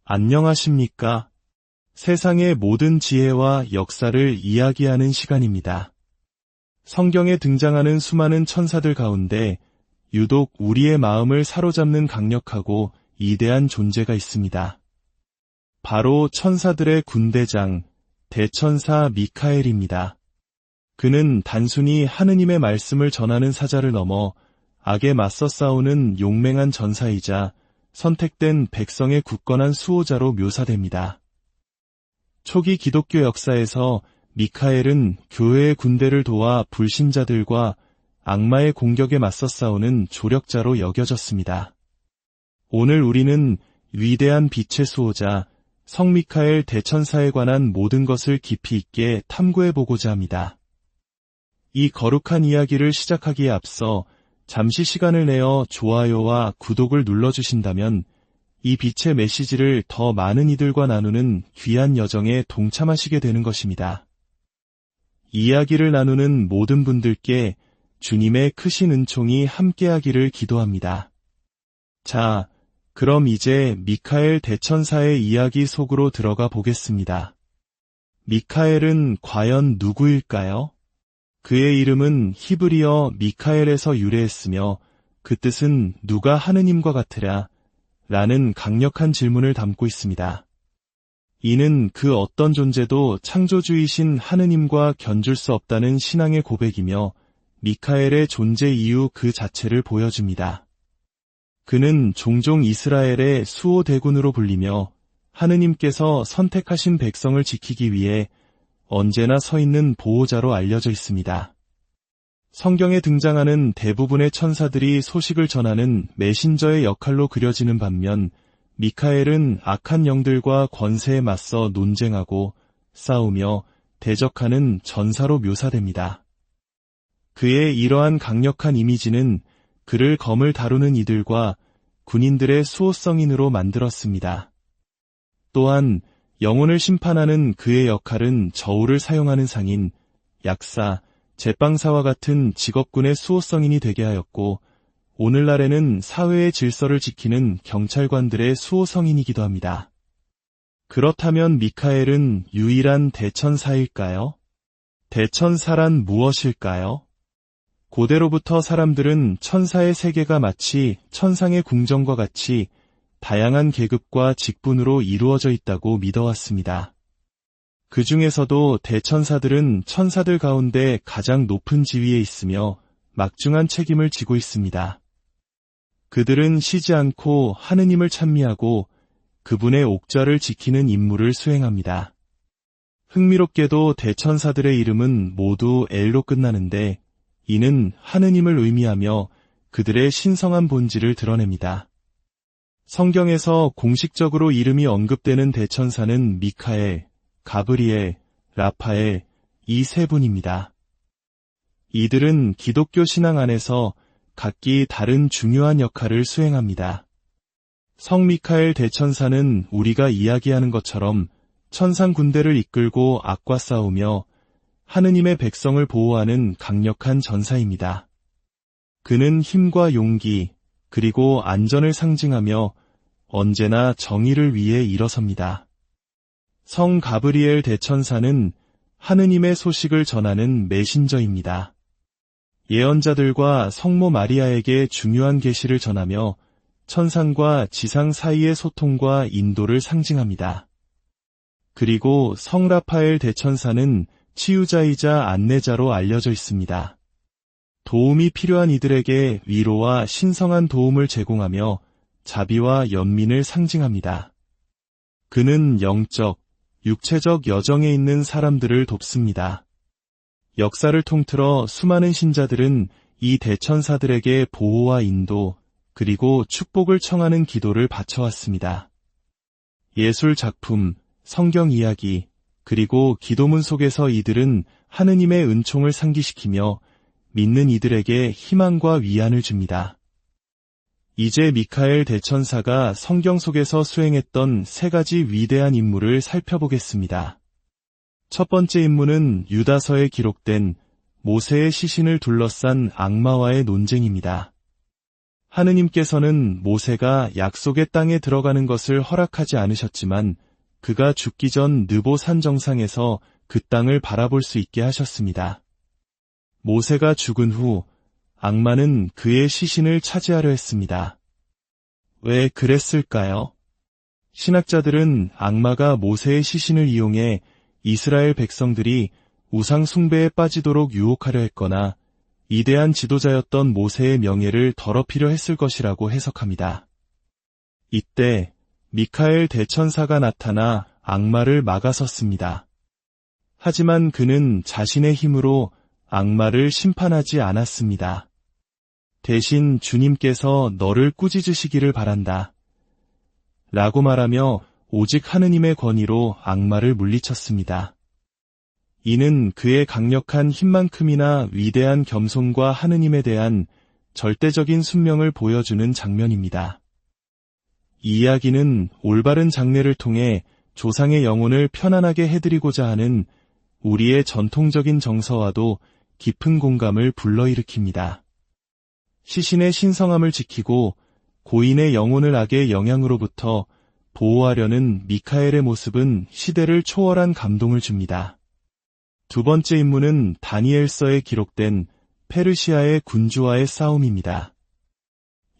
안녕하십니까? 세상의 모든 지혜와 역사를 이야기하는 시간입니다. 성경에 등장하는 수많은 천사들 가운데 유독 우리의 마음을 사로잡는 강력하고 위대한 존재가 있습니다. 바로 천사들의 군대장, 대천사 미카엘입니다. 그는 단순히 하느님의 말씀을 전하는 사자를 넘어 악에 맞서 싸우는 용맹한 전사이자 선택된 백성의 굳건한 수호자로 묘사됩니다. 초기 기독교 역사에서 미카엘은 교회의 군대를 도와 불신자들과 악마의 공격에 맞서 싸우는 조력자로 여겨졌습니다. 오늘 우리는 위대한 빛의 수호자 성 미카엘 대천사에 관한 모든 것을 깊이 있게 탐구해보고자 합니다. 이 거룩한 이야기를 시작하기에 앞서 잠시 시간을 내어 좋아요와 구독을 눌러주신다면 이 빛의 메시지를 더 많은 이들과 나누는 귀한 여정에 동참하시게 되는 것입니다. 이야기를 나누는 모든 분들께 주님의 크신 은총이 함께하기를 기도합니다. 자, 그럼 이제 미카엘 대천사의 이야기 속으로 들어가 보겠습니다. 미카엘은 과연 누구일까요? 그의 이름은 히브리어 미카엘에서 유래했으며 그 뜻은 누가 하느님과 같으랴 라는 강력한 질문을 담고 있습니다. 이는 그 어떤 존재도 창조주이신 하느님과 견줄 수 없다는 신앙의 고백이며 미카엘의 존재 이유 그 자체를 보여줍니다. 그는 종종 이스라엘의 수호 대군으로 불리며 하느님께서 선택하신 백성을 지키기 위해 언제나 서 있는 보호자로 알려져 있습니다. 성경에 등장하는 대부분의 천사들이 소식을 전하는 메신저의 역할로 그려지는 반면 미카엘은 악한 영들과 권세에 맞서 논쟁하고 싸우며 대적하는 전사로 묘사됩니다. 그의 이러한 강력한 이미지는 그를 검을 다루는 이들과 군인들의 수호성인으로 만들었습니다. 또한 영혼을 심판하는 그의 역할은 저울을 사용하는 상인, 약사, 제빵사와 같은 직업군의 수호성인이 되게 하였고 오늘날에는 사회의 질서를 지키는 경찰관들의 수호성인이기도 합니다. 그렇다면 미카엘은 유일한 대천사일까요? 대천사란 무엇일까요? 고대로부터 사람들은 천사의 세계가 마치 천상의 궁정과 같이 다양한 계급과 직분으로 이루어져 있다고 믿어왔습니다. 그 중에서도 대천사들은 천사들 가운데 가장 높은 지위에 있으며 막중한 책임을 지고 있습니다. 그들은 쉬지 않고 하느님을 찬미하고 그분의 옥좌를 지키는 임무를 수행합니다. 흥미롭게도 대천사들의 이름은 모두 엘로 끝나는데 이는 하느님을 의미하며 그들의 신성한 본질을 드러냅니다. 성경에서 공식적으로 이름이 언급되는 대천사는 미카엘, 가브리엘, 라파엘 이 세 분입니다. 이들은 기독교 신앙 안에서 각기 다른 중요한 역할을 수행합니다. 성 미카엘 대천사는 우리가 이야기하는 것처럼 천상 군대를 이끌고 악과 싸우며 하느님의 백성을 보호하는 강력한 전사입니다. 그는 힘과 용기, 그리고 안전을 상징하며 언제나 정의를 위해 일어섭니다. 성 가브리엘 대천사는 하느님의 소식을 전하는 메신저입니다. 예언자들과 성모 마리아에게 중요한 계시를 전하며 천상과 지상 사이의 소통과 인도를 상징합니다. 그리고 성 라파엘 대천사는 치유자이자 안내자로 알려져 있습니다. 도움이 필요한 이들에게 위로와 신성한 도움을 제공하며 자비와 연민을 상징합니다. 그는 영적, 육체적 여정에 있는 사람들을 돕습니다. 역사를 통틀어 수많은 신자들은 이 대천사들에게 보호와 인도, 그리고 축복을 청하는 기도를 바쳐왔습니다. 예술 작품, 성경 이야기, 그리고 기도문 속에서 이들은 하느님의 은총을 상기시키며 믿는 이들에게 희망과 위안을 줍니다. 이제 미카엘 대천사가 성경 속에서 수행했던 세 가지 위대한 임무를 살펴보겠습니다. 첫 번째 임무는 유다서에 기록된 모세의 시신을 둘러싼 악마와의 논쟁입니다. 하느님께서는 모세가 약속의 땅에 들어가는 것을 허락하지 않으셨지만 그가 죽기 전 느보 산 정상에서 그 땅을 바라볼 수 있게 하셨습니다. 모세가 죽은 후 악마는 그의 시신을 차지하려 했습니다. 왜 그랬을까요? 신학자들은 악마가 모세의 시신을 이용해 이스라엘 백성들이 우상 숭배에 빠지도록 유혹하려 했거나 위대한 지도자였던 모세의 명예를 더럽히려 했을 것이라고 해석합니다. 이때 미카엘 대천사가 나타나 악마를 막아섰습니다. 하지만 그는 자신의 힘으로 악마를 심판하지 않았습니다. 대신 주님께서 너를 꾸짖으시기를 바란다. 라고 말하며 오직 하느님의 권위로 악마를 물리쳤습니다. 이는 그의 강력한 힘만큼이나 위대한 겸손과 하느님에 대한 절대적인 순명을 보여주는 장면입니다. 이 이야기는 올바른 장례를 통해 조상의 영혼을 편안하게 해드리고자 하는 우리의 전통적인 정서와도 깊은 공감을 불러일으킵니다. 시신의 신성함을 지키고 고인의 영혼을 악의 영향으로부터 보호하려는 미카엘의 모습은 시대를 초월한 감동을 줍니다. 두 번째 인물은 다니엘서에 기록된 페르시아의 군주와의 싸움입니다.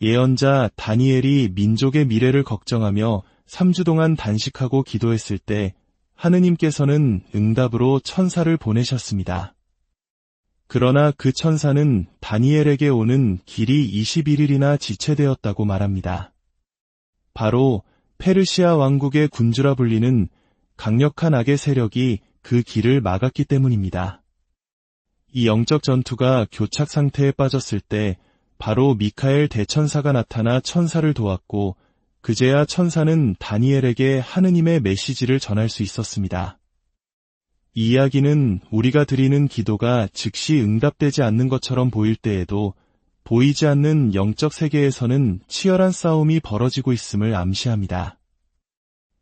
예언자 다니엘이 민족의 미래를 걱정하며 3주 동안 단식하고 기도했을 때 하느님께서는 응답으로 천사를 보내셨습니다. 그러나 그 천사는 다니엘에게 오는 길이 21일이나 지체되었다고 말합니다. 바로 페르시아 왕국의 군주라 불리는 강력한 악의 세력이 그 길을 막았기 때문입니다. 이 영적 전투가 교착 상태에 빠졌을 때 바로 미카엘 대천사가 나타나 천사를 도왔고 그제야 천사는 다니엘에게 하느님의 메시지를 전할 수 있었습니다. 이 이야기는 우리가 드리는 기도가 즉시 응답되지 않는 것처럼 보일 때에도 보이지 않는 영적 세계에서는 치열한 싸움이 벌어지고 있음을 암시합니다.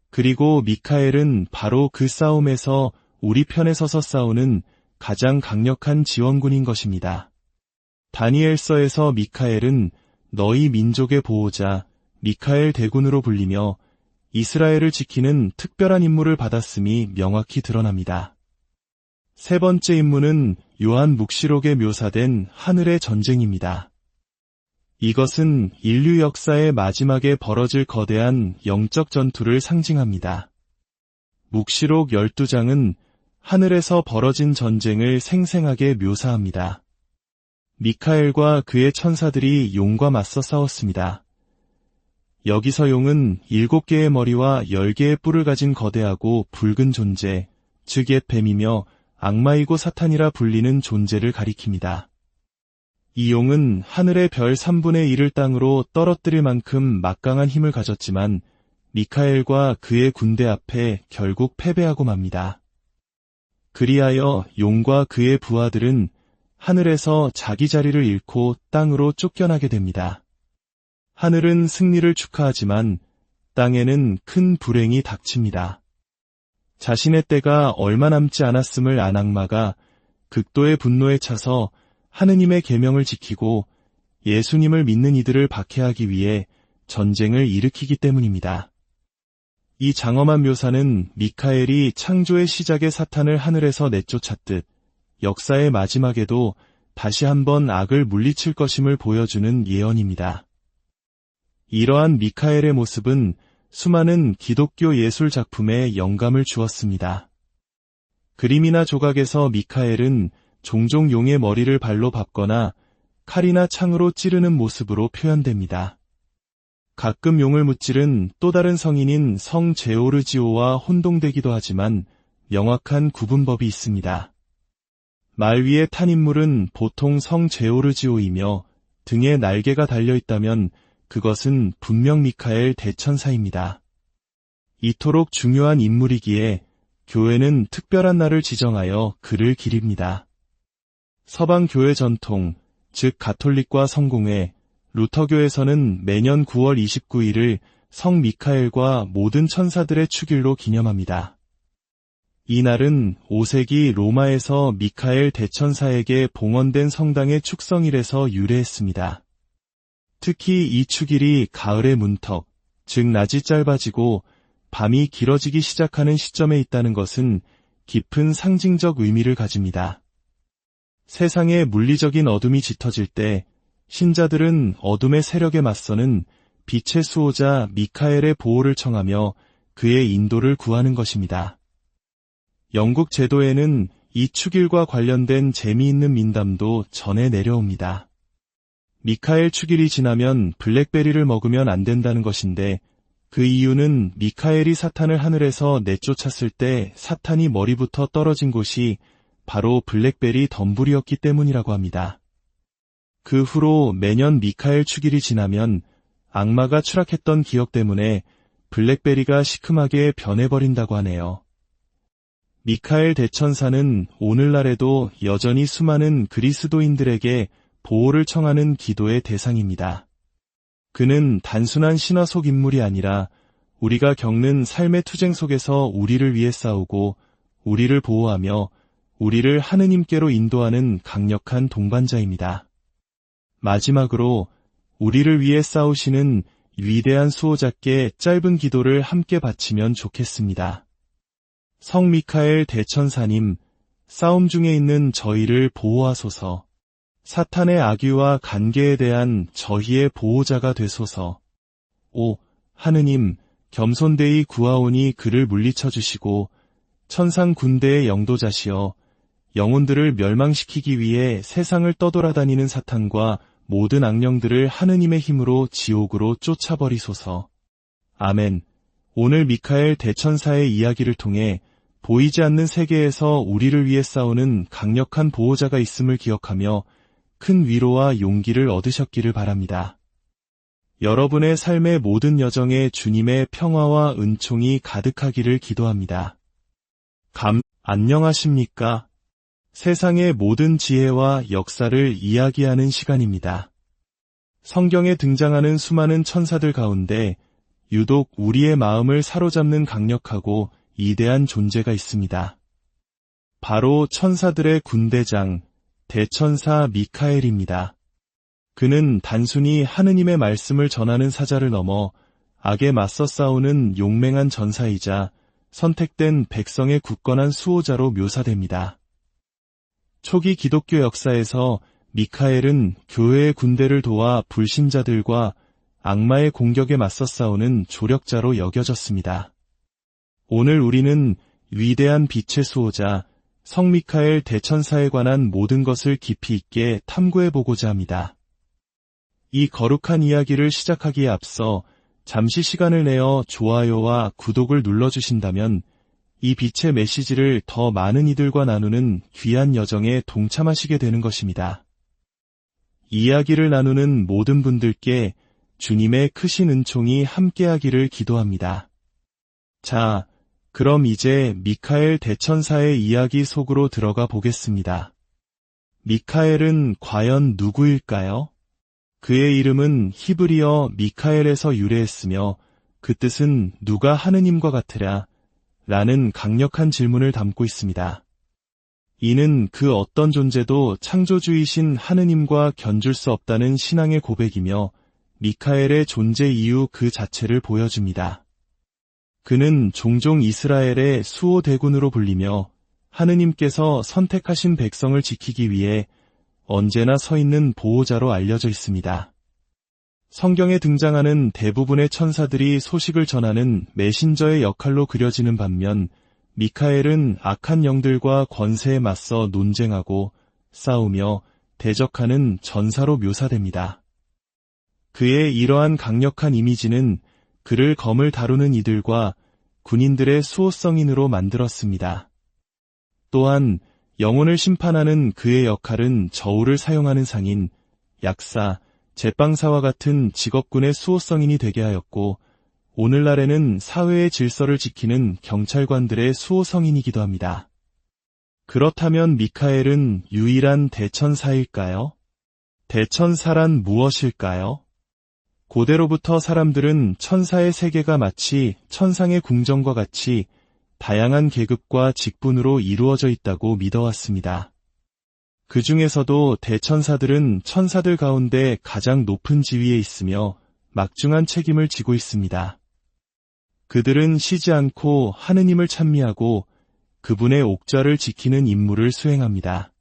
그리고 미카엘은 바로 그 싸움에서 우리 편에 서서 싸우는 가장 강력한 지원군인 것입니다. 다니엘서에서 미카엘은 너희 민족의 보호자 미카엘 대군으로 불리며 이스라엘을 지키는 특별한 임무를 받았음이 명확히 드러납니다. 세 번째 임무는 요한 묵시록에 묘사된 하늘의 전쟁입니다. 이것은 인류 역사의 마지막에 벌어질 거대한 영적 전투를 상징합니다. 묵시록 12장은 하늘에서 벌어진 전쟁을 생생하게 묘사합니다. 미카엘과 그의 천사들이 용과 맞서 싸웠습니다. 여기서 용은 7개의 머리와 10개의 뿔을 가진 거대하고 붉은 존재, 즉 옛 뱀이며 악마이고 사탄이라 불리는 존재를 가리킵니다. 이 용은 하늘의 별 3분의 1을 땅으로 떨어뜨릴 만큼 막강한 힘을 가졌지만 미카엘과 그의 군대 앞에 결국 패배하고 맙니다. 그리하여 용과 그의 부하들은 하늘에서 자기 자리를 잃고 땅으로 쫓겨나게 됩니다. 하늘은 승리를 축하하지만 땅에는 큰 불행이 닥칩니다. 자신의 때가 얼마 남지 않았음을 안 악마가 극도의 분노에 차서 하느님의 계명을 지키고 예수님을 믿는 이들을 박해하기 위해 전쟁을 일으키기 때문입니다. 이 장엄한 묘사는 미카엘이 창조의 시작에 사탄을 하늘에서 내쫓았듯 역사의 마지막에도 다시 한번 악을 물리칠 것임을 보여주는 예언입니다. 이러한 미카엘의 모습은 수많은 기독교 예술 작품에 영감을 주었습니다. 그림이나 조각에서 미카엘은 종종 용의 머리를 발로 밟거나 칼이나 창으로 찌르는 모습으로 표현됩니다. 가끔 용을 무찌른 또 다른 성인인 성 제오르지오와 혼동되기도 하지만 명확한 구분법이 있습니다. 말 위에 탄 인물은 보통 성 제오르지오이며 등에 날개가 달려있다면 그것은 분명 미카엘 대천사입니다. 이토록 중요한 인물이기에 교회는 특별한 날을 지정하여 그를 기립니다. 서방 교회 전통, 즉 가톨릭과 성공회, 루터교에서는 매년 9월 29일을 성 미카엘과 모든 천사들의 축일로 기념합니다. 이 날은 5세기 로마에서 미카엘 대천사에게 봉헌된 성당의 축성일에서 유래했습니다. 특히 이 축일이 가을의 문턱, 즉 낮이 짧아지고 밤이 길어지기 시작하는 시점에 있다는 것은 깊은 상징적 의미를 가집니다. 세상의 물리적인 어둠이 짙어질 때 신자들은 어둠의 세력에 맞서는 빛의 수호자 미카엘의 보호를 청하며 그의 인도를 구하는 것입니다. 영국 제도에는 이 축일과 관련된 재미있는 민담도 전해 내려옵니다. 미카엘 축일이 지나면 블랙베리를 먹으면 안 된다는 것인데 그 이유는 미카엘이 사탄을 하늘에서 내쫓았을 때 사탄이 머리부터 떨어진 곳이 바로 블랙베리 덤불이었기 때문이라고 합니다. 그 후로 매년 미카엘 축일이 지나면 악마가 추락했던 기억 때문에 블랙베리가 시큼하게 변해버린다고 하네요. 미카엘 대천사는 오늘날에도 여전히 수많은 그리스도인들에게 보호를 청하는 기도의 대상입니다. 그는 단순한 신화 속 인물이 아니라 우리가 겪는 삶의 투쟁 속에서 우리를 위해 싸우고 우리를 보호하며 우리를 하느님께로 인도하는 강력한 동반자입니다. 마지막으로 우리를 위해 싸우시는 위대한 수호자께 짧은 기도를 함께 바치면 좋겠습니다. 성 미카엘 대천사님, 싸움 중에 있는 저희를 보호하소서. 사탄의 악유와 간계에 대한 저희의 보호자가 되소서. 오, 하느님, 겸손되이 구하오니 그를 물리쳐 주시고 천상 군대의 영도자시여 영혼들을 멸망시키기 위해 세상을 떠돌아다니는 사탄과 모든 악령들을 하느님의 힘으로 지옥으로 쫓아버리소서. 아멘. 오늘 미카엘 대천사의 이야기를 통해 보이지 않는 세계에서 우리를 위해 싸우는 강력한 보호자가 있음을 기억하며 큰 위로와 용기를 얻으셨기를 바랍니다. 여러분의 삶의 모든 여정에 주님의 평화와 은총이 가득하기를 기도합니다. 안녕하십니까? 세상의 모든 지혜와 역사를 이야기하는 시간입니다. 성경에 등장하는 수많은 천사들 가운데 유독 우리의 마음을 사로잡는 강력하고 위대한 존재가 있습니다. 바로 천사들의 군대장, 대천사 미카엘입니다. 그는 단순히 하느님의 말씀을 전하는 사자를 넘어 악에 맞서 싸우는 용맹한 전사이자 선택된 백성의 굳건한 수호자로 묘사됩니다. 초기 기독교 역사에서 미카엘은 교회의 군대를 도와 불신자들과 악마의 공격에 맞서 싸우는 조력자로 여겨졌습니다. 오늘 우리는 위대한 빛의 수호자 성 미카엘 대천사에 관한 모든 것을 깊이 있게 탐구해보고자 합니다. 이 거룩한 이야기를 시작하기에 앞서 잠시 시간을 내어 좋아요와 구독을 눌러주신다면 이 빛의 메시지를 더 많은 이들과 나누는 귀한 여정에 동참하시게 되는 것입니다. 이야기를 나누는 모든 분들께 주님의 크신 은총이 함께하기를 기도합니다. 자, 그럼 이제 미카엘 대천사의 이야기 속으로 들어가 보겠습니다. 미카엘은 과연 누구일까요? 그의 이름은 히브리어 미카엘에서 유래했으며 그 뜻은 누가 하느님과 같으랴 라는 강력한 질문을 담고 있습니다. 이는 그 어떤 존재도 창조주이신 하느님과 견줄 수 없다는 신앙의 고백이며 미카엘의 존재 이유 그 자체를 보여줍니다. 그는 종종 이스라엘의 수호 대군으로 불리며 하느님께서 선택하신 백성을 지키기 위해 언제나 서 있는 보호자로 알려져 있습니다. 성경에 등장하는 대부분의 천사들이 소식을 전하는 메신저의 역할로 그려지는 반면 미카엘은 악한 영들과 권세에 맞서 논쟁하고 싸우며 대적하는 전사로 묘사됩니다. 그의 이러한 강력한 이미지는 그를 검을 다루는 이들과 군인들의 수호성인으로 만들었습니다. 또한 영혼을 심판하는 그의 역할은 저울을 사용하는 상인, 약사, 제빵사와 같은 직업군의 수호성인이 되게 하였고 오늘날에는 사회의 질서를 지키는 경찰관들의 수호성인이기도 합니다. 그렇다면 미카엘은 유일한 대천사일까요? 대천사란 무엇일까요? 고대로부터 사람들은 천사의 세계가 마치 천상의 궁정과 같이 다양한 계급과 직분으로 이루어져 있다고 믿어왔습니다. 그 중에서도 대천사들은 천사들 가운데 가장 높은 지위에 있으며 막중한 책임을 지고 있습니다. 그들은 쉬지 않고 하느님을 찬미하고 그분의 옥좌를 지키는 임무를 수행합니다.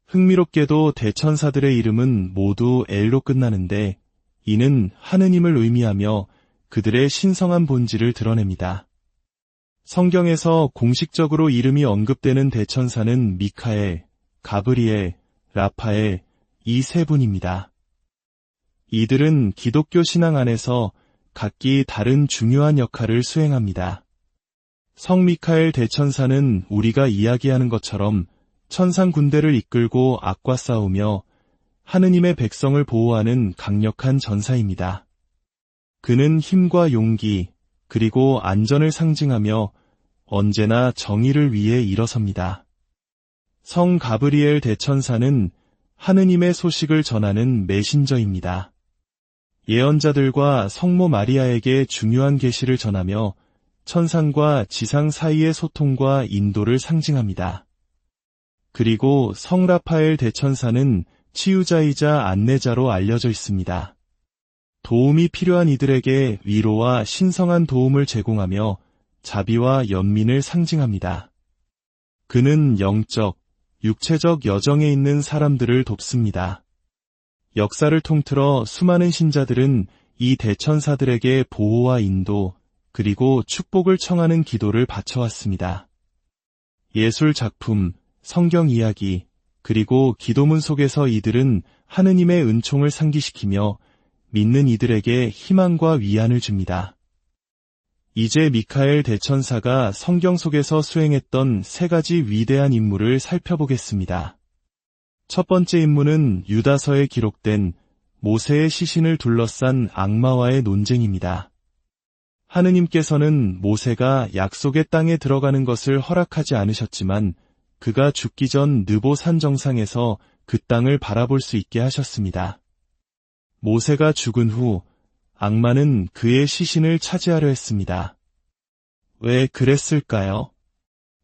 흥미롭게도 대천사들의 이름은 모두 엘로 끝나는데 이는 하느님을 의미하며 그들의 신성한 본질을 드러냅니다. 성경에서 공식적으로 이름이 언급되는 대천사는 미카엘, 가브리엘, 라파엘 이 세 분입니다. 이들은 기독교 신앙 안에서 각기 다른 중요한 역할을 수행합니다. 성 미카엘 대천사는 우리가 이야기하는 것처럼 천상 군대를 이끌고 악과 싸우며 하느님의 백성을 보호하는 강력한 전사입니다. 그는 힘과 용기 그리고 안전을 상징하며 언제나 정의를 위해 일어섭니다. 성 가브리엘 대천사는 하느님의 소식을 전하는 메신저입니다. 예언자들과 성모 마리아에게 중요한 계시를 전하며 천상과 지상 사이의 소통과 인도를 상징합니다. 그리고 성 라파엘 대천사는 치유자이자 안내자로 알려져 있습니다. 도움이 필요한 이들에게 위로와 신성한 도움을 제공하며 자비와 연민을 상징합니다. 그는 영적, 육체적 여정에 있는 사람들을 돕습니다. 역사를 통틀어 수많은 신자들은 이 대천사들에게 보호와 인도, 그리고 축복을 청하는 기도를 바쳐왔습니다. 예술 작품, 성경 이야기, 그리고 기도문 속에서 이들은 하느님의 은총을 상기시키며 믿는 이들에게 희망과 위안을 줍니다. 이제 미카엘 대천사가 성경 속에서 수행했던 세 가지 위대한 임무를 살펴보겠습니다. 첫 번째 임무는 유다서에 기록된 모세의 시신을 둘러싼 악마와의 논쟁입니다. 하느님께서는 모세가 약속의 땅에 들어가는 것을 허락하지 않으셨지만 그가 죽기 전 느보 산 정상에서 그 땅을 바라볼 수 있게 하셨습니다. 모세가 죽은 후 악마는 그의 시신을 차지하려 했습니다. 왜 그랬을까요?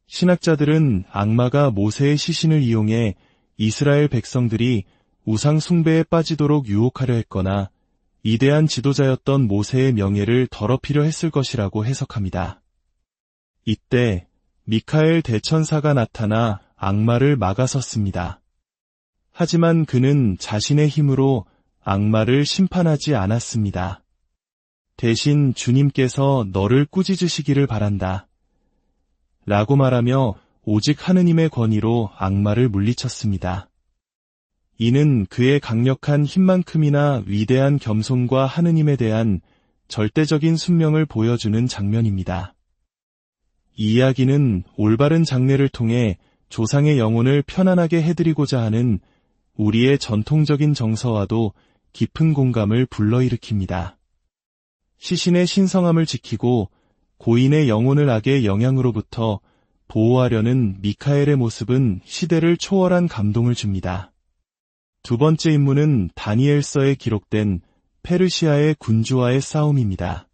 신학자들은 악마가 모세의 시신을 이용해 이스라엘 백성들이 우상 숭배에 빠지도록 유혹하려 했거나 위대한 지도자였던 모세의 명예를 더럽히려 했을 것이라고 해석합니다. 이때 미카엘 대천사가 나타나 악마를 막아섰습니다. 하지만 그는 자신의 힘으로 악마를 심판하지 않았습니다. 대신 주님께서 너를 꾸짖으시기를 바란다. 라고 말하며 오직 하느님의 권위로 악마를 물리쳤습니다. 이는 그의 강력한 힘만큼이나 위대한 겸손과 하느님에 대한 절대적인 순명을 보여주는 장면입니다. 이 이야기는 올바른 장례를 통해 조상의 영혼을 편안하게 해드리고자 하는 우리의 전통적인 정서와도 깊은 공감을 불러일으킵니다. 시신의 신성함을 지키고 고인의 영혼을 악의 영향으로부터 보호하려는 미카엘의 모습은 시대를 초월한 감동을 줍니다. 두 번째 임무는 다니엘서에 기록된 페르시아의 군주와의 싸움입니다.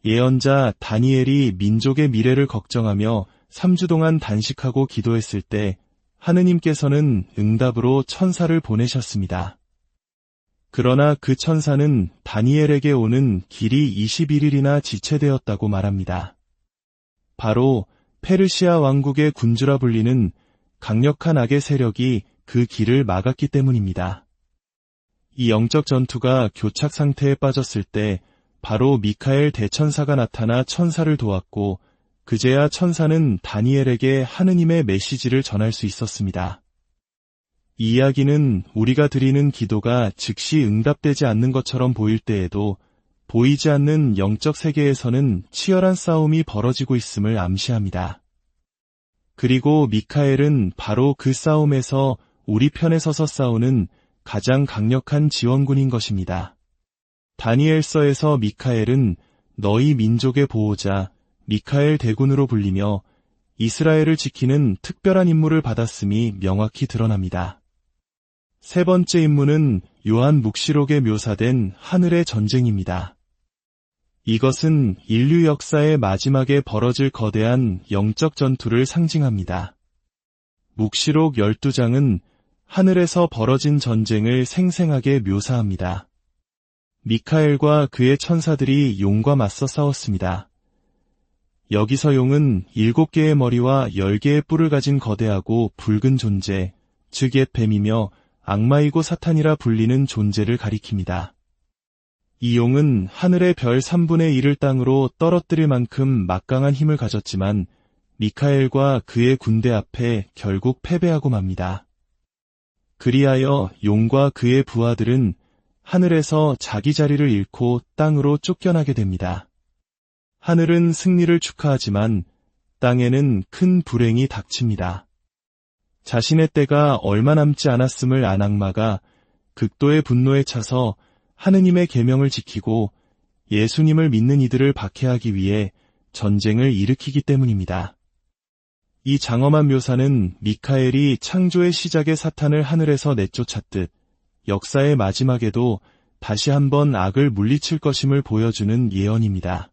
예언자 다니엘이 민족의 미래를 걱정하며 3주 동안 단식하고 기도했을 때 하느님께서는 응답으로 천사를 보내셨습니다. 그러나 그 천사는 다니엘에게 오는 길이 21일이나 지체되었다고 말합니다. 바로 페르시아 왕국의 군주라 불리는 강력한 악의 세력이 그 길을 막았기 때문입니다. 이 영적 전투가 교착 상태에 빠졌을 때 바로 미카엘 대천사가 나타나 천사를 도왔고 그제야 천사는 다니엘에게 하느님의 메시지를 전할 수 있었습니다. 이 이야기는 우리가 드리는 기도가 즉시 응답되지 않는 것처럼 보일 때에도 보이지 않는 영적 세계에서는 치열한 싸움이 벌어지고 있음을 암시합니다. 그리고 미카엘은 바로 그 싸움에서 우리 편에 서서 싸우는 가장 강력한 지원군인 것입니다. 다니엘서에서 미카엘은 너희 민족의 보호자 미카엘 대군으로 불리며 이스라엘을 지키는 특별한 임무를 받았음이 명확히 드러납니다. 세 번째 임무는 요한 묵시록에 묘사된 하늘의 전쟁입니다. 이것은 인류 역사의 마지막에 벌어질 거대한 영적 전투를 상징합니다. 묵시록 12장은 하늘에서 벌어진 전쟁을 생생하게 묘사합니다. 미카엘과 그의 천사들이 용과 맞서 싸웠습니다. 여기서 용은 7개의 머리와 10개의 뿔을 가진 거대하고 붉은 존재, 즉 옛 뱀이며 악마이고 사탄이라 불리는 존재를 가리킵니다. 이 용은 하늘의 별 3분의 1을 땅으로 떨어뜨릴 만큼 막강한 힘을 가졌지만 미카엘과 그의 군대 앞에 결국 패배하고 맙니다. 그리하여 용과 그의 부하들은 하늘에서 자기 자리를 잃고 땅으로 쫓겨나게 됩니다. 하늘은 승리를 축하하지만 땅에는 큰 불행이 닥칩니다. 자신의 때가 얼마 남지 않았음을 안 악마가 극도의 분노에 차서 하느님의 계명을 지키고 예수님을 믿는 이들을 박해하기 위해 전쟁을 일으키기 때문입니다. 이 장엄한 묘사는 미카엘이 창조의 시작에 사탄을 하늘에서 내쫓았듯 역사의 마지막에도 다시 한번 악을 물리칠 것임을 보여주는 예언입니다.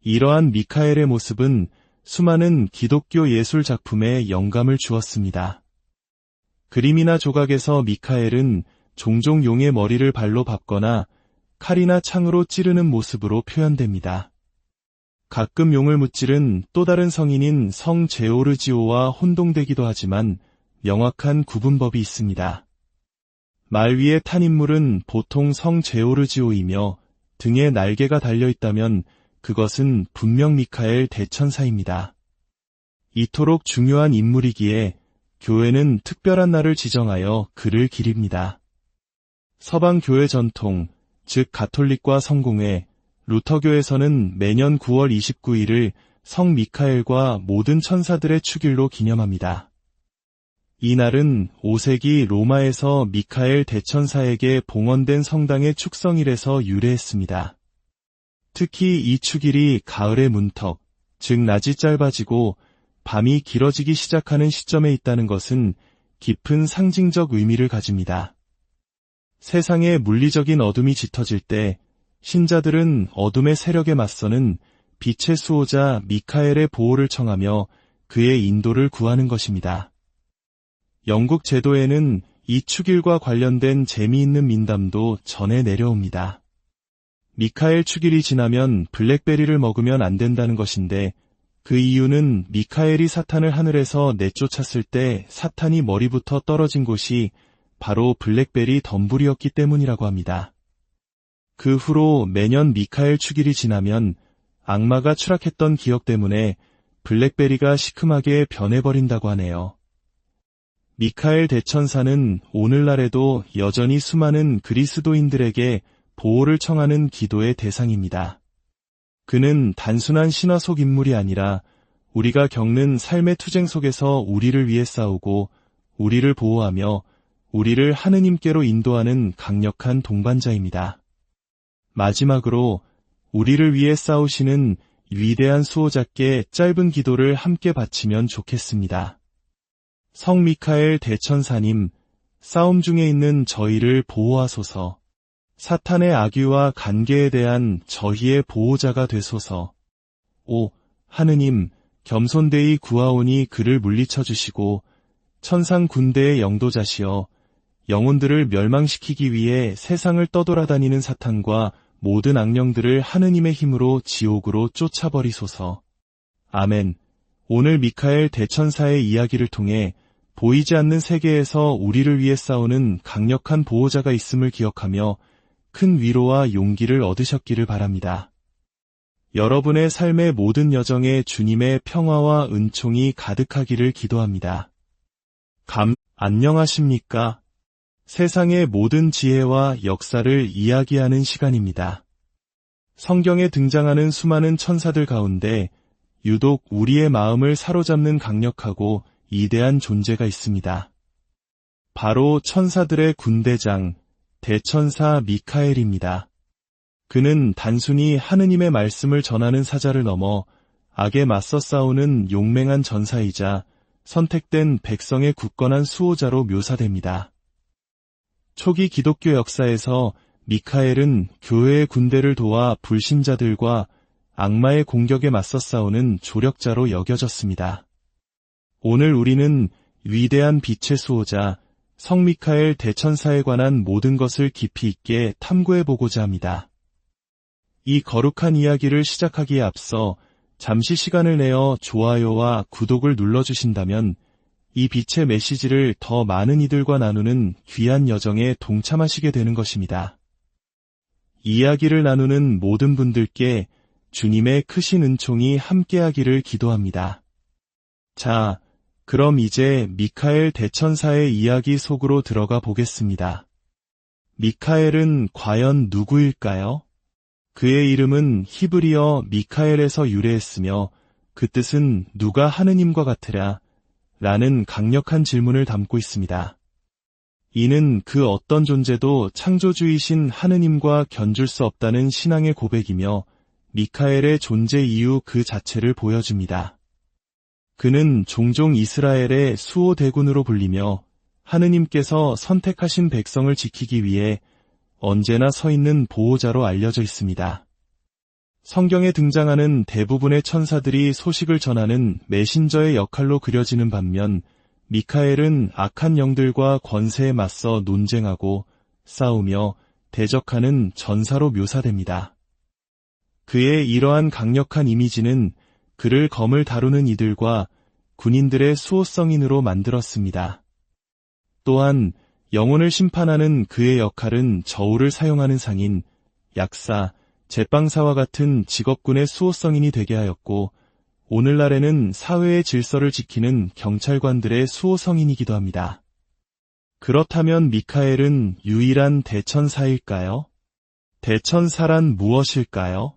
이러한 미카엘의 모습은 수많은 기독교 예술 작품에 영감을 주었습니다. 그림이나 조각에서 미카엘은 종종 용의 머리를 발로 밟거나 칼이나 창으로 찌르는 모습으로 표현됩니다. 가끔 용을 무찌른 또 다른 성인인 성 제오르지오와 혼동되기도 하지만 명확한 구분법이 있습니다. 말 위에 탄 인물은 보통 성 제오르지오이며 등에 날개가 달려있다면 그것은 분명 미카엘 대천사입니다. 이토록 중요한 인물이기에 교회는 특별한 날을 지정하여 그를 기립니다. 서방 교회 전통, 즉 가톨릭과 성공회, 루터교에서는 매년 9월 29일을 성 미카엘과 모든 천사들의 축일로 기념합니다. 이 날은 5세기 로마에서 미카엘 대천사에게 봉헌된 성당의 축성일에서 유래했습니다. 특히 이 축일이 가을의 문턱, 즉 낮이 짧아지고 밤이 길어지기 시작하는 시점에 있다는 것은 깊은 상징적 의미를 가집니다. 세상의 물리적인 어둠이 짙어질 때 신자들은 어둠의 세력에 맞서는 빛의 수호자 미카엘의 보호를 청하며 그의 인도를 구하는 것입니다. 영국 제도에는 이 축일과 관련된 재미있는 민담도 전해 내려옵니다. 미카엘 축일이 지나면 블랙베리를 먹으면 안 된다는 것인데 그 이유는 미카엘이 사탄을 하늘에서 내쫓았을 때 사탄이 머리부터 떨어진 곳이 바로 블랙베리 덤불이었기 때문이라고 합니다. 그 후로 매년 미카엘 축일이 지나면 악마가 추락했던 기억 때문에 블랙베리가 시큼하게 변해버린다고 하네요. 미카엘 대천사는 오늘날에도 여전히 수많은 그리스도인들에게 보호를 청하는 기도의 대상입니다. 그는 단순한 신화 속 인물이 아니라 우리가 겪는 삶의 투쟁 속에서 우리를 위해 싸우고 우리를 보호하며 우리를 하느님께로 인도하는 강력한 동반자입니다. 마지막으로 우리를 위해 싸우시는 위대한 수호자께 짧은 기도를 함께 바치면 좋겠습니다. 성 미카엘 대천사님, 싸움 중에 있는 저희를 보호하소서. 사탄의 악유와 간계에 대한 저희의 보호자가 되소서. 오, 하느님, 겸손되이 구하오니 그를 물리쳐 주시고 천상 군대의 영도자시여 영혼들을 멸망시키기 위해 세상을 떠돌아다니는 사탄과 모든 악령들을 하느님의 힘으로 지옥으로 쫓아버리소서. 아멘. 오늘 미카엘 대천사의 이야기를 통해 보이지 않는 세계에서 우리를 위해 싸우는 강력한 보호자가 있음을 기억하며 큰 위로와 용기를 얻으셨기를 바랍니다. 여러분의 삶의 모든 여정에 주님의 평화와 은총이 가득하기를 기도합니다. 안녕하십니까? 세상의 모든 지혜와 역사를 이야기하는 시간입니다. 성경에 등장하는 수많은 천사들 가운데 유독 우리의 마음을 사로잡는 강력하고 이대한 존재가 있습니다. 바로 천사들의 군대장, 대천사 미카엘입니다. 그는 단순히 하느님의 말씀을 전하는 사자를 넘어 악에 맞서 싸우는 용맹한 전사이자 선택된 백성의 굳건한 수호자로 묘사됩니다. 초기 기독교 역사에서 미카엘은 교회의 군대를 도와 불신자들과 악마의 공격에 맞서 싸우는 조력자로 여겨졌습니다. 오늘 우리는 위대한 빛의 수호자 성 미카엘 대천사에 관한 모든 것을 깊이 있게 탐구해보고자 합니다. 이 거룩한 이야기를 시작하기에 앞서 잠시 시간을 내어 좋아요와 구독을 눌러주신다면 이 빛의 메시지를 더 많은 이들과 나누는 귀한 여정에 동참하시게 되는 것입니다. 이야기를 나누는 모든 분들께 주님의 크신 은총이 함께하기를 기도합니다. 자, 그럼 이제 미카엘 대천사의 이야기 속으로 들어가 보겠습니다. 미카엘은 과연 누구일까요? 그의 이름은 히브리어 미카엘에서 유래했으며 그 뜻은 누가 하느님과 같으랴 라는 강력한 질문을 담고 있습니다. 이는 그 어떤 존재도 창조주이신 하느님과 견줄 수 없다는 신앙의 고백이며 미카엘의 존재 이유 그 자체를 보여줍니다. 그는 종종 이스라엘의 수호 대군으로 불리며 하느님께서 선택하신 백성을 지키기 위해 언제나 서 있는 보호자로 알려져 있습니다. 성경에 등장하는 대부분의 천사들이 소식을 전하는 메신저의 역할로 그려지는 반면 미카엘은 악한 영들과 권세에 맞서 논쟁하고 싸우며 대적하는 전사로 묘사됩니다. 그의 이러한 강력한 이미지는 그를 검을 다루는 이들과 군인들의 수호성인으로 만들었습니다. 또한 영혼을 심판하는 그의 역할은 저울을 사용하는 상인, 약사, 제빵사와 같은 직업군의 수호성인이 되게 하였고 오늘날에는 사회의 질서를 지키는 경찰관들의 수호성인이기도 합니다. 그렇다면 미카엘은 유일한 대천사일까요? 대천사란 무엇일까요?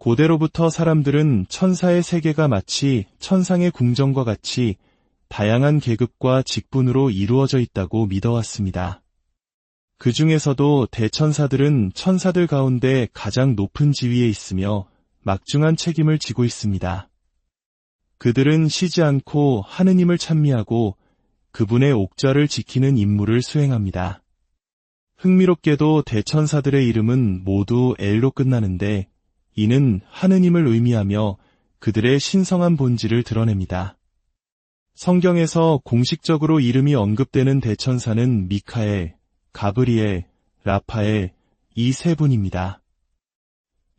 고대로부터 사람들은 천사의 세계가 마치 천상의 궁정과 같이 다양한 계급과 직분으로 이루어져 있다고 믿어왔습니다. 그 중에서도 대천사들은 천사들 가운데 가장 높은 지위에 있으며 막중한 책임을 지고 있습니다. 그들은 쉬지 않고 하느님을 찬미하고 그분의 옥좌를 지키는 임무를 수행합니다. 흥미롭게도 대천사들의 이름은 모두 엘로 끝나는데 이는 하느님을 의미하며 그들의 신성한 본질을 드러냅니다. 성경에서 공식적으로 이름이 언급되는 대천사는 미카엘, 가브리엘, 라파엘 이 세 분입니다.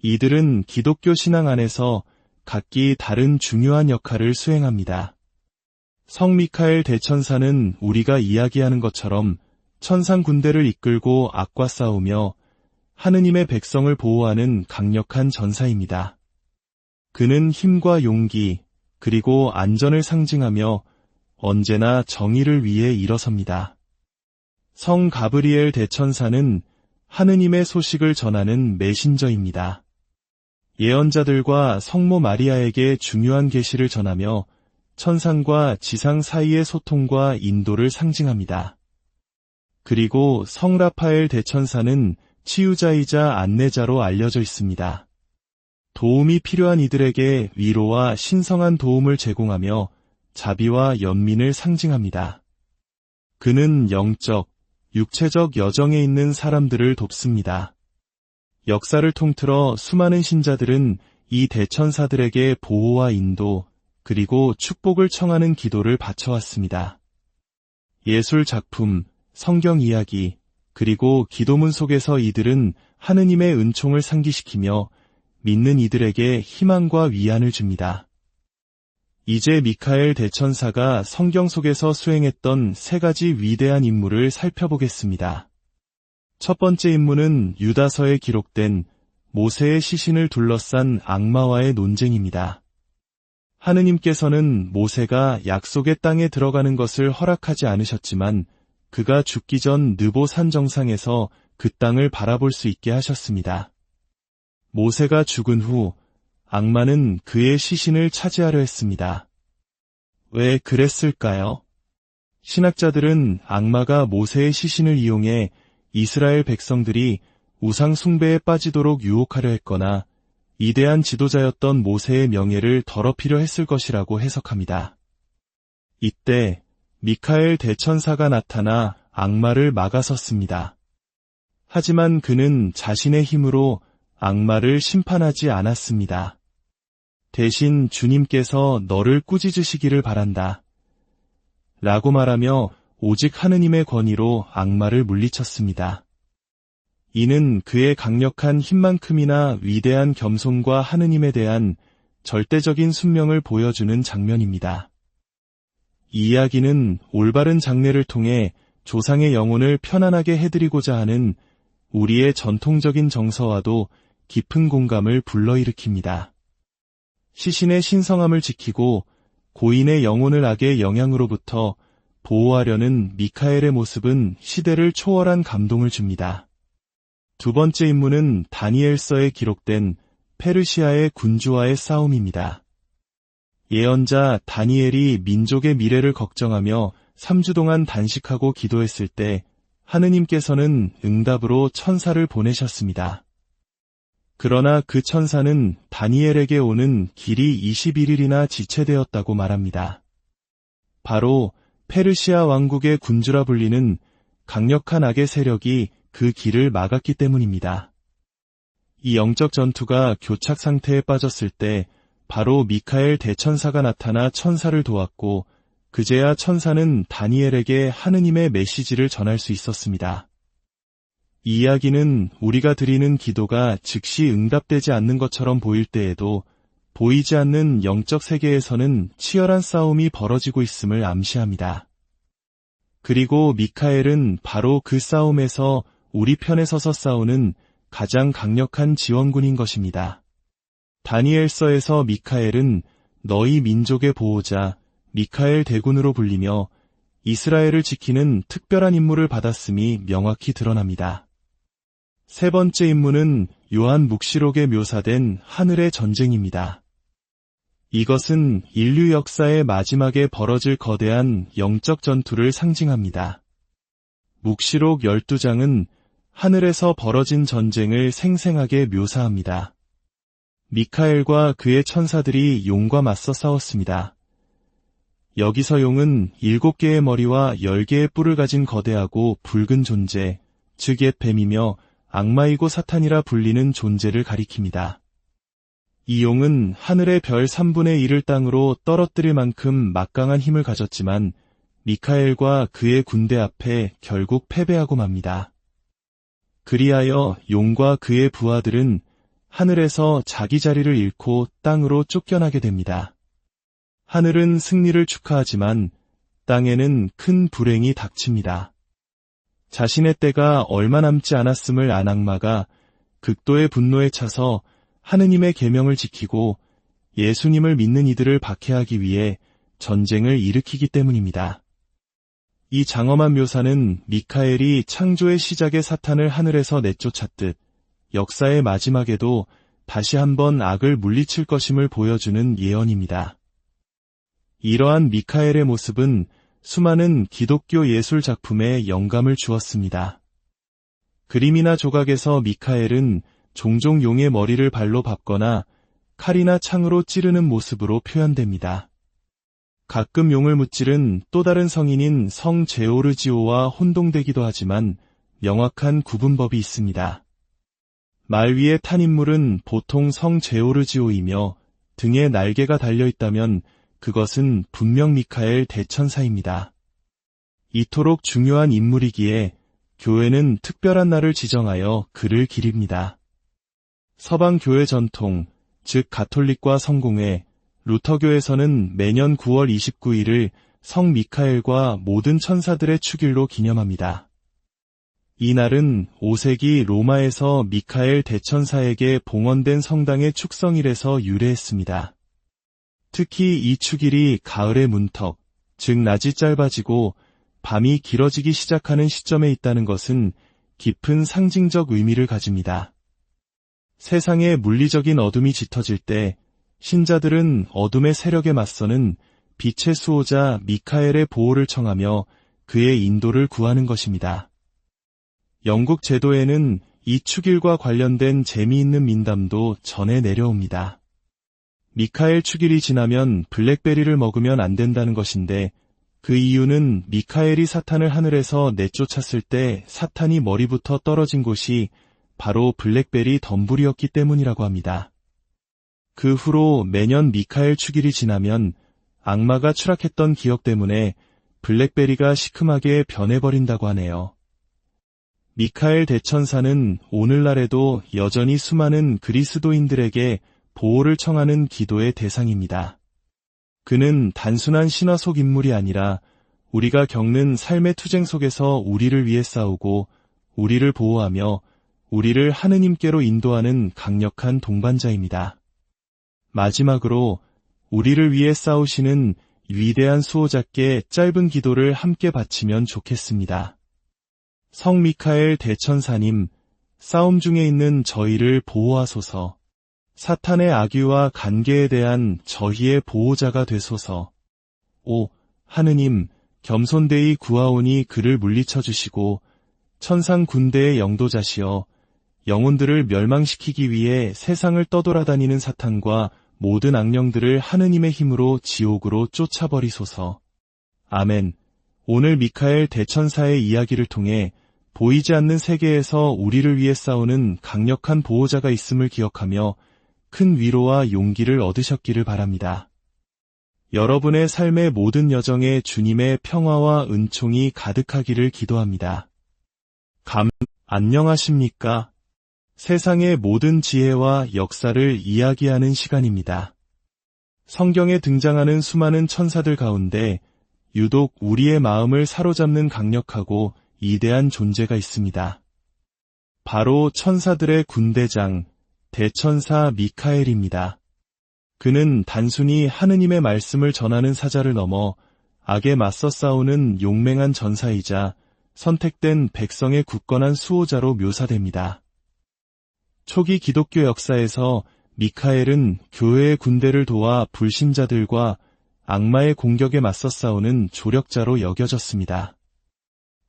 이들은 기독교 신앙 안에서 각기 다른 중요한 역할을 수행합니다. 성 미카엘 대천사는 우리가 이야기하는 것처럼 천상 군대를 이끌고 악과 싸우며 하느님의 백성을 보호하는 강력한 전사입니다. 그는 힘과 용기, 그리고 안전을 상징하며 언제나 정의를 위해 일어섭니다. 성 가브리엘 대천사는 하느님의 소식을 전하는 메신저입니다. 예언자들과 성모 마리아에게 중요한 계시를 전하며 천상과 지상 사이의 소통과 인도를 상징합니다. 그리고 성 라파엘 대천사는 치유자이자 안내자로 알려져 있습니다. 도움이 필요한 이들에게 위로와 신성한 도움을 제공하며 자비와 연민을 상징합니다. 그는 영적, 육체적 여정에 있는 사람들을 돕습니다. 역사를 통틀어 수많은 신자들은 이 대천사들에게 보호와 인도, 그리고 축복을 청하는 기도를 바쳐왔습니다. 예술 작품, 성경 이야기, 그리고 기도문 속에서 이들은 하느님의 은총을 상기시키며 믿는 이들에게 희망과 위안을 줍니다. 이제 미카엘 대천사가 성경 속에서 수행했던 세 가지 위대한 임무를 살펴보겠습니다. 첫 번째 임무는 유다서에 기록된 모세의 시신을 둘러싼 악마와의 논쟁입니다. 하느님께서는 모세가 약속의 땅에 들어가는 것을 허락하지 않으셨지만 그가 죽기 전 느보 산 정상에서 그 땅을 바라볼 수 있게 하셨습니다. 모세가 죽은 후 악마는 그의 시신을 차지하려 했습니다. 왜 그랬을까요? 신학자들은 악마가 모세의 시신을 이용해 이스라엘 백성들이 우상 숭배에 빠지도록 유혹하려 했거나 위대한 지도자였던 모세의 명예를 더럽히려 했을 것이라고 해석합니다. 이때 미카엘 대천사가 나타나 악마를 막아섰습니다. 하지만 그는 자신의 힘으로 악마를 심판하지 않았습니다. 대신 주님께서 너를 꾸짖으시기를 바란다 라고 말하며 오직 하느님의 권위로 악마를 물리쳤습니다. 이는 그의 강력한 힘만큼이나 위대한 겸손과 하느님에 대한 절대적인 순명을 보여주는 장면입니다. 이 이야기는 올바른 장례를 통해 조상의 영혼을 편안하게 해드리고자 하는 우리의 전통적인 정서와도 깊은 공감을 불러일으킵니다. 시신의 신성함을 지키고 고인의 영혼을 악의 영향으로부터 보호하려는 미카엘의 모습은 시대를 초월한 감동을 줍니다. 두 번째 인물은 다니엘서에 기록된 페르시아의 군주와의 싸움입니다. 예언자 다니엘이 민족의 미래를 걱정하며 3주 동안 단식하고 기도했을 때 하느님께서는 응답으로 천사를 보내셨습니다. 그러나 그 천사는 다니엘에게 오는 길이 21일이나 지체되었다고 말합니다. 바로 페르시아 왕국의 군주라 불리는 강력한 악의 세력이 그 길을 막았기 때문입니다. 이 영적 전투가 교착 상태에 빠졌을 때 바로 미카엘 대천사가 나타나 천사를 도왔고 그제야 천사는 다니엘에게 하느님의 메시지를 전할 수 있었습니다. 이 이야기는 우리가 드리는 기도가 즉시 응답되지 않는 것처럼 보일 때에도 보이지 않는 영적 세계에서는 치열한 싸움이 벌어지고 있음을 암시합니다. 그리고 미카엘은 바로 그 싸움에서 우리 편에 서서 싸우는 가장 강력한 지원군인 것입니다. 다니엘서에서 미카엘은 너희 민족의 보호자 미카엘 대군으로 불리며 이스라엘을 지키는 특별한 임무를 받았음이 명확히 드러납니다. 세 번째 임무는 요한 묵시록에 묘사된 하늘의 전쟁입니다. 이것은 인류 역사의 마지막에 벌어질 거대한 영적 전투를 상징합니다. 묵시록 12장은 하늘에서 벌어진 전쟁을 생생하게 묘사합니다. 미카엘과 그의 천사들이 용과 맞서 싸웠습니다. 여기서 용은 7개의 머리와 10개의 뿔을 가진 거대하고 붉은 존재, 즉 옛 뱀이며 악마이고 사탄이라 불리는 존재를 가리킵니다. 이 용은 하늘의 별 3분의 1을 땅으로 떨어뜨릴 만큼 막강한 힘을 가졌지만 미카엘과 그의 군대 앞에 결국 패배하고 맙니다. 그리하여 용과 그의 부하들은 하늘에서 자기 자리를 잃고 땅으로 쫓겨나게 됩니다. 하늘은 승리를 축하하지만 땅에는 큰 불행이 닥칩니다. 자신의 때가 얼마 남지 않았음을 안 악마가 극도의 분노에 차서 하느님의 계명을 지키고 예수님을 믿는 이들을 박해하기 위해 전쟁을 일으키기 때문입니다. 이 장엄한 묘사는 미카엘이 창조의 시작에 사탄을 하늘에서 내쫓았듯 역사의 마지막에도 다시 한번 악을 물리칠 것임을 보여주는 예언입니다. 이러한 미카엘의 모습은 수많은 기독교 예술 작품에 영감을 주었습니다. 그림이나 조각에서 미카엘은 종종 용의 머리를 발로 밟거나 칼이나 창으로 찌르는 모습으로 표현됩니다. 가끔 용을 무찌른 또 다른 성인인 성 제오르지오와 혼동되기도 하지만 명확한 구분법이 있습니다. 말 위에 탄 인물은 보통 성 제오르지오이며 등에 날개가 달려있다면 그것은 분명 미카엘 대천사입니다. 이토록 중요한 인물이기에 교회는 특별한 날을 지정하여 그를 기립니다. 서방 교회 전통, 즉 가톨릭과 성공회, 루터교에서는 매년 9월 29일을 성 미카엘과 모든 천사들의 축일로 기념합니다. 이 날은 5세기 로마에서 미카엘 대천사에게 봉헌된 성당의 축성일에서 유래했습니다. 특히 이 축일이 가을의 문턱, 즉 낮이 짧아지고 밤이 길어지기 시작하는 시점에 있다는 것은 깊은 상징적 의미를 가집니다. 세상의 물리적인 어둠이 짙어질 때 신자들은 어둠의 세력에 맞서는 빛의 수호자 미카엘의 보호를 청하며 그의 인도를 구하는 것입니다. 영국 제도에는 이 축일과 관련된 재미있는 민담도 전해 내려옵니다. 미카엘 축일이 지나면 블랙베리를 먹으면 안 된다는 것인데 그 이유는 미카엘이 사탄을 하늘에서 내쫓았을 때 사탄이 머리부터 떨어진 곳이 바로 블랙베리 덤불이었기 때문이라고 합니다. 그 후로 매년 미카엘 축일이 지나면 악마가 추락했던 기억 때문에 블랙베리가 시큼하게 변해버린다고 하네요. 미카엘 대천사는 오늘날에도 여전히 수많은 그리스도인들에게 보호를 청하는 기도의 대상입니다. 그는 단순한 신화 속 인물이 아니라 우리가 겪는 삶의 투쟁 속에서 우리를 위해 싸우고 우리를 보호하며 우리를 하느님께로 인도하는 강력한 동반자입니다. 마지막으로 우리를 위해 싸우시는 위대한 수호자께 짧은 기도를 함께 바치면 좋겠습니다. 성 미카엘 대천사님, 싸움 중에 있는 저희를 보호하소서. 사탄의 악유와 간계에 대한 저희의 보호자가 되소서. 오, 하느님, 겸손되이 구하오니 그를 물리쳐 주시고 천상 군대의 영도자시여 영혼들을 멸망시키기 위해 세상을 떠돌아다니는 사탄과 모든 악령들을 하느님의 힘으로 지옥으로 쫓아버리소서. 아멘. 오늘 미카엘 대천사의 이야기를 통해 보이지 않는 세계에서 우리를 위해 싸우는 강력한 보호자가 있음을 기억하며 큰 위로와 용기를 얻으셨기를 바랍니다. 여러분의 삶의 모든 여정에 주님의 평화와 은총이 가득하기를 기도합니다. 안녕하십니까? 세상의 모든 지혜와 역사를 이야기하는 시간입니다. 성경에 등장하는 수많은 천사들 가운데 유독 우리의 마음을 사로잡는 강력하고 위대한 존재가 있습니다. 바로 천사들의 군대장, 대천사 미카엘입니다. 그는 단순히 하느님의 말씀을 전하는 사자를 넘어 악에 맞서 싸우는 용맹한 전사이자 선택된 백성의 굳건한 수호자로 묘사됩니다. 초기 기독교 역사에서 미카엘은 교회의 군대를 도와 불신자들과 악마의 공격에 맞서 싸우는 조력자로 여겨졌습니다.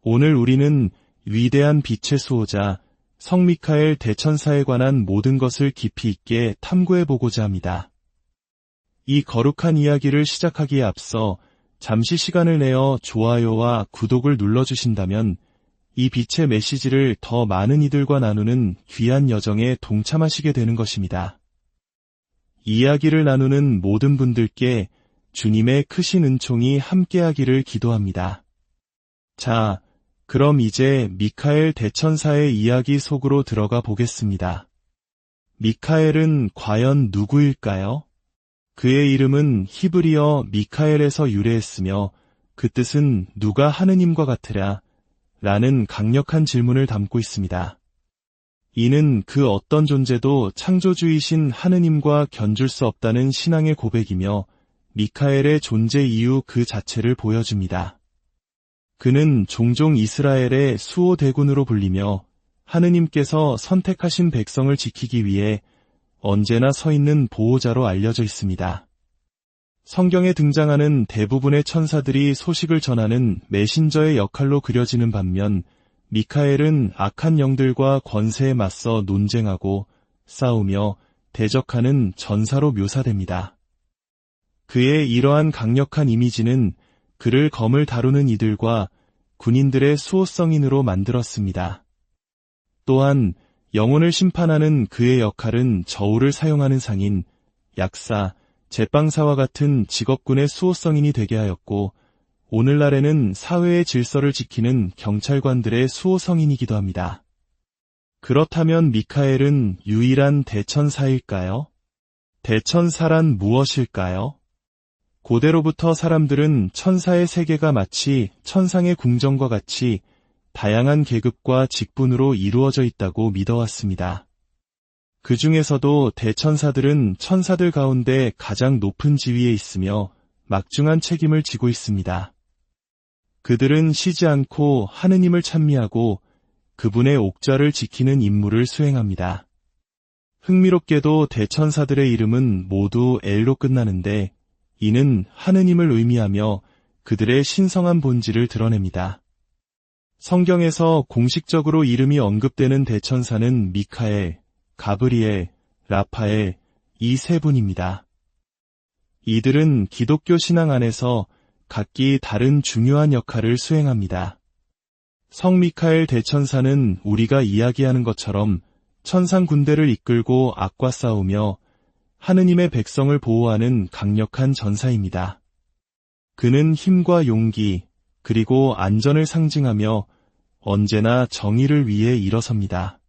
오늘 우리는 위대한 빛의 수호자 성 미카엘 대천사에 관한 모든 것을 깊이 있게 탐구해보고자 합니다. 이 거룩한 이야기를 시작하기에 앞서 잠시 시간을 내어 좋아요와 구독을 눌러주신다면 이 빛의 메시지를 더 많은 이들과 나누는 귀한 여정에 동참하시게 되는 것입니다. 이야기를 나누는 모든 분들께 주님의 크신 은총이 함께하기를 기도합니다. 자, 그럼 이제 미카엘 대천사의 이야기 속으로 들어가 보겠습니다. 미카엘은 과연 누구일까요? 그의 이름은 히브리어 미카엘에서 유래했으며 그 뜻은 누가 하느님과 같으랴 라는 강력한 질문을 담고 있습니다. 이는 그 어떤 존재도 창조주이신 하느님과 견줄 수 없다는 신앙의 고백이며 미카엘의 존재 이유 그 자체를 보여줍니다. 그는 종종 이스라엘의 수호 대군으로 불리며 하느님께서 선택하신 백성을 지키기 위해 언제나 서 있는 보호자로 알려져 있습니다. 성경에 등장하는 대부분의 천사들이 소식을 전하는 메신저의 역할로 그려지는 반면 미카엘은 악한 영들과 권세에 맞서 논쟁하고 싸우며 대적하는 전사로 묘사됩니다. 그의 이러한 강력한 이미지는 그를 검을 다루는 이들과 군인들의 수호성인으로 만들었습니다. 또한 영혼을 심판하는 그의 역할은 저울을 사용하는 상인, 약사, 제빵사와 같은 직업군의 수호성인이 되게 하였고 오늘날에는 사회의 질서를 지키는 경찰관들의 수호성인이기도 합니다. 그렇다면 미카엘은 유일한 대천사일까요? 대천사란 무엇일까요? 고대로부터 사람들은 천사의 세계가 마치 천상의 궁정과 같이 다양한 계급과 직분으로 이루어져 있다고 믿어왔습니다. 그 중에서도 대천사들은 천사들 가운데 가장 높은 지위에 있으며 막중한 책임을 지고 있습니다. 그들은 쉬지 않고 하느님을 찬미하고 그분의 옥좌를 지키는 임무를 수행합니다. 흥미롭게도 대천사들의 이름은 모두 엘로 끝나는데 이는 하느님을 의미하며 그들의 신성한 본질을 드러냅니다. 성경에서 공식적으로 이름이 언급되는 대천사는 미카엘, 가브리엘, 라파엘 이 세 분입니다. 이들은 기독교 신앙 안에서 각기 다른 중요한 역할을 수행합니다. 성 미카엘 대천사는 우리가 이야기하는 것처럼 천상 군대를 이끌고 악과 싸우며 하느님의 백성을 보호하는 강력한 전사입니다. 그는 힘과 용기, 그리고 안전을 상징하며 언제나 정의를 위해 일어섭니다.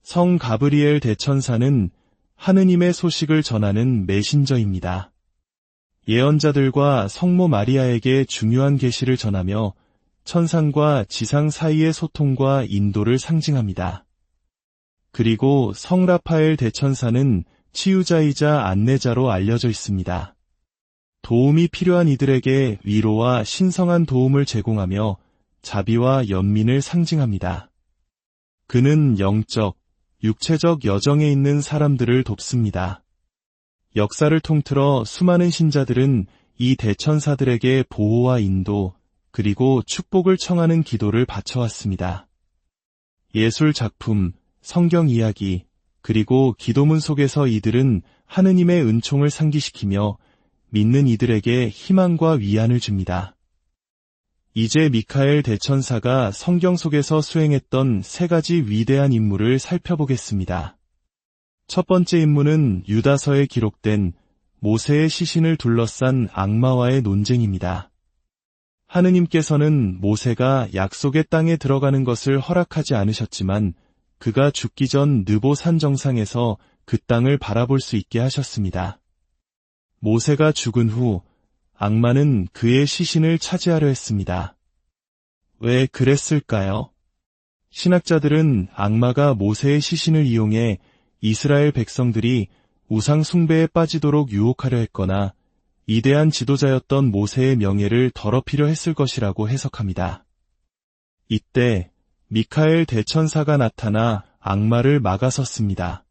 성 가브리엘 대천사는 하느님의 소식을 전하는 메신저입니다. 예언자들과 성모 마리아에게 중요한 계시를 전하며 천상과 지상 사이의 소통과 인도를 상징합니다. 그리고 성 라파엘 대천사는 치유자이자 안내자로 알려져 있습니다. 도움이 필요한 이들에게 위로와 신성한 도움을 제공하며 자비와 연민을 상징합니다. 그는 영적, 육체적 여정에 있는 사람들을 돕습니다. 역사를 통틀어 수많은 신자들은 이 대천사들에게 보호와 인도, 그리고 축복을 청하는 기도를 바쳐왔습니다. 예술 작품, 성경 이야기, 그리고 기도문 속에서 이들은 하느님의 은총을 상기시키며 믿는 이들에게 희망과 위안을 줍니다. 이제 미카엘 대천사가 성경 속에서 수행했던 3가지 위대한 임무를 살펴보겠습니다. 첫 번째 임무는 유다서에 기록된 모세의 시신을 둘러싼 악마와의 논쟁입니다. 하느님께서는 모세가 약속의 땅에 들어가는 것을 허락하지 않으셨지만 그가 죽기 전 느보 산 정상에서 그 땅을 바라볼 수 있게 하셨습니다. 모세가 죽은 후 악마는 그의 시신을 차지하려 했습니다. 왜 그랬을까요? 신학자들은 악마가 모세의 시신을 이용해 이스라엘 백성들이 우상 숭배에 빠지도록 유혹하려 했거나 위대한 지도자였던 모세의 명예를 더럽히려 했을 것이라고 해석합니다. 이때 미카엘 대천사가 나타나 악마를 막아섰습니다.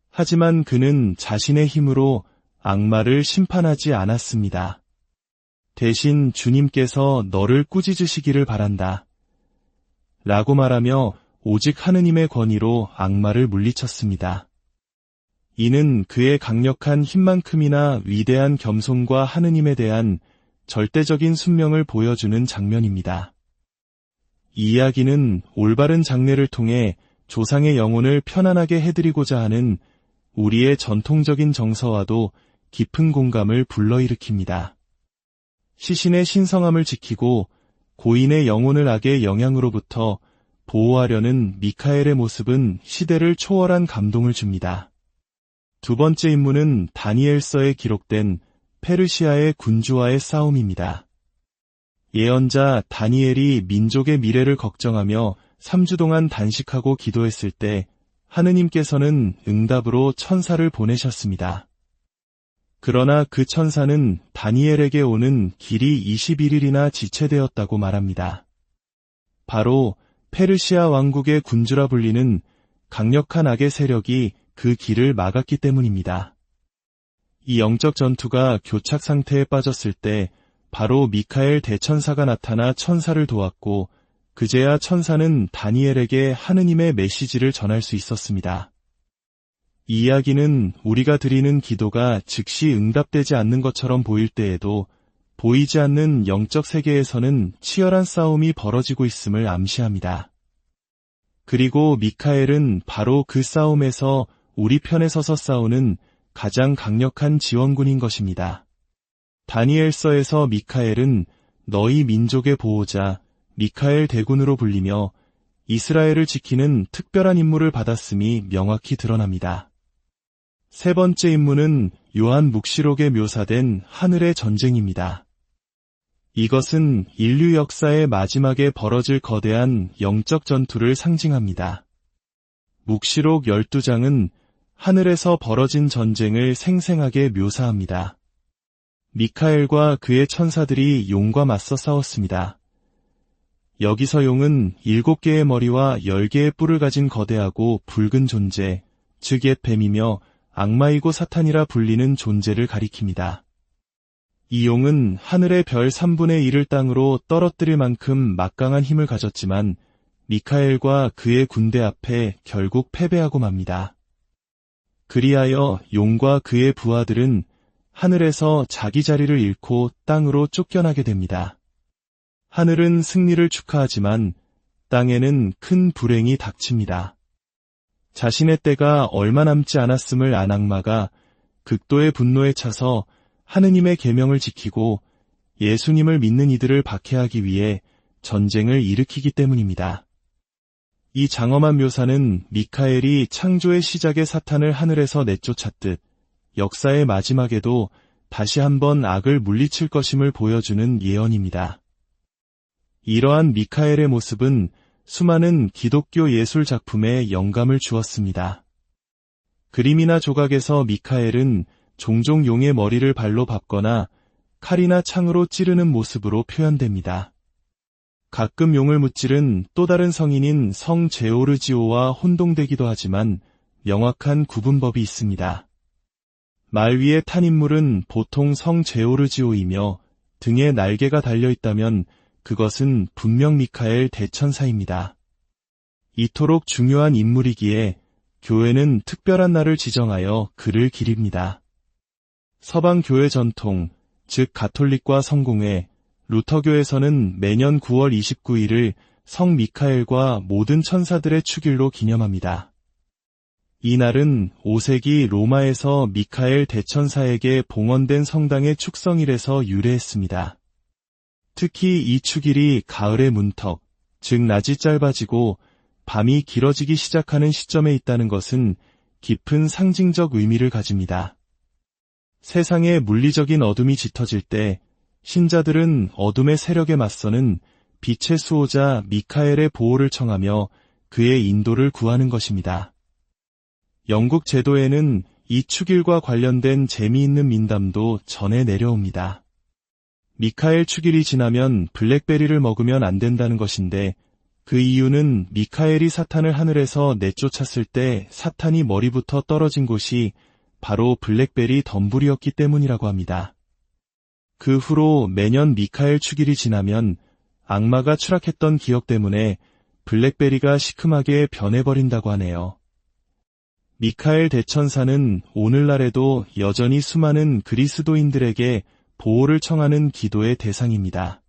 하지만 그는 자신의 힘으로 악마를 심판하지 않았습니다. 대신 주님께서 너를 꾸짖으시기를 바란다. 라고 말하며 오직 하느님의 권위로 악마를 물리쳤습니다. 이는 그의 강력한 힘만큼이나 위대한 겸손과 하느님에 대한 절대적인 순명을 보여주는 장면입니다. 이 이야기는 올바른 장례를 통해 조상의 영혼을 편안하게 해드리고자 하는 우리의 전통적인 정서와도 깊은 공감을 불러일으킵니다. 시신의 신성함을 지키고 고인의 영혼을 악의 영향으로부터 보호하려는 미카엘의 모습은 시대를 초월한 감동을 줍니다. 두 번째 임무는 다니엘서에 기록된 페르시아의 군주와의 싸움입니다. 예언자 다니엘이 민족의 미래를 걱정하며 3주 동안 단식하고 기도했을 때 하느님께서는 응답으로 천사를 보내셨습니다. 그러나 그 천사는 다니엘에게 오는 길이 21일이나 지체되었다고 말합니다. 바로 페르시아 왕국의 군주라 불리는 강력한 악의 세력이 그 길을 막았기 때문입니다. 이 영적 전투가 교착 상태에 빠졌을 때 바로 미카엘 대천사가 나타나 천사를 도왔고 그제야 천사는 다니엘에게 하느님의 메시지를 전할 수 있었습니다. 이 이야기는 우리가 드리는 기도가 즉시 응답되지 않는 것처럼 보일 때에도 보이지 않는 영적 세계에서는 치열한 싸움이 벌어지고 있음을 암시합니다. 그리고 미카엘은 바로 그 싸움에서 우리 편에 서서 싸우는 가장 강력한 지원군인 것입니다. 다니엘서에서 미카엘은 너희 민족의 보호자 미카엘 대군으로 불리며 이스라엘을 지키는 특별한 임무를 받았음이 명확히 드러납니다. 세 번째 임무는 요한 묵시록에 묘사된 하늘의 전쟁입니다. 이것은 인류 역사의 마지막에 벌어질 거대한 영적 전투를 상징합니다. 묵시록 12장은 하늘에서 벌어진 전쟁을 생생하게 묘사합니다. 미카엘과 그의 천사들이 용과 맞서 싸웠습니다. 여기서 용은 7개의 머리와 10개의 뿔을 가진 거대하고 붉은 존재, 즉 옛 뱀이며 악마이고 사탄이라 불리는 존재를 가리킵니다. 이 용은 하늘의 별 3분의 1을 땅으로 떨어뜨릴 만큼 막강한 힘을 가졌지만 미카엘과 그의 군대 앞에 결국 패배하고 맙니다. 그리하여 용과 그의 부하들은 하늘에서 자기 자리를 잃고 땅으로 쫓겨나게 됩니다. 하늘은 승리를 축하하지만 땅에는 큰 불행이 닥칩니다. 자신의 때가 얼마 남지 않았음을 안 악마가 극도의 분노에 차서 하느님의 계명을 지키고 예수님을 믿는 이들을 박해하기 위해 전쟁을 일으키기 때문입니다. 이 장엄한 묘사는 미카엘이 창조의 시작에 사탄을 하늘에서 내쫓았듯 역사의 마지막에도 다시 한번 악을 물리칠 것임을 보여주는 예언입니다. 이러한 미카엘의 모습은 수많은 기독교 예술 작품에 영감을 주었습니다. 그림이나 조각에서 미카엘은 종종 용의 머리를 발로 밟거나 칼이나 창으로 찌르는 모습으로 표현됩니다. 가끔 용을 무찌른 또 다른 성인인 성 제오르지오와 혼동되기도 하지만 명확한 구분법이 있습니다. 말 위에 탄 인물은 보통 성 제오르지오이며 등에 날개가 달려있다면 그것은 분명 미카엘 대천사입니다. 이토록 중요한 인물이기에 교회는 특별한 날을 지정하여 그를 기립니다. 서방 교회 전통, 즉 가톨릭과 성공회, 루터교에서는 매년 9월 29일을 성 미카엘과 모든 천사들의 축일로 기념합니다. 이 날은 5세기 로마에서 미카엘 대천사에게 봉헌된 성당의 축성일에서 유래했습니다. 특히 이 축일이 가을의 문턱, 즉 낮이 짧아지고 밤이 길어지기 시작하는 시점에 있다는 것은 깊은 상징적 의미를 가집니다. 세상의 물리적인 어둠이 짙어질 때 신자들은 어둠의 세력에 맞서는 빛의 수호자 미카엘의 보호를 청하며 그의 인도를 구하는 것입니다. 영국 제도에는 이 축일과 관련된 재미있는 민담도 전해 내려옵니다. 미카엘 축일이 지나면 블랙베리를 먹으면 안 된다는 것인데 그 이유는 미카엘이 사탄을 하늘에서 내쫓았을 때 사탄이 머리부터 떨어진 곳이 바로 블랙베리 덤불이었기 때문이라고 합니다. 그 후로 매년 미카엘 축일이 지나면 악마가 추락했던 기억 때문에 블랙베리가 시큼하게 변해버린다고 하네요. 미카엘 대천사는 오늘날에도 여전히 수많은 그리스도인들에게 보호를 청하는 기도의 대상입니다.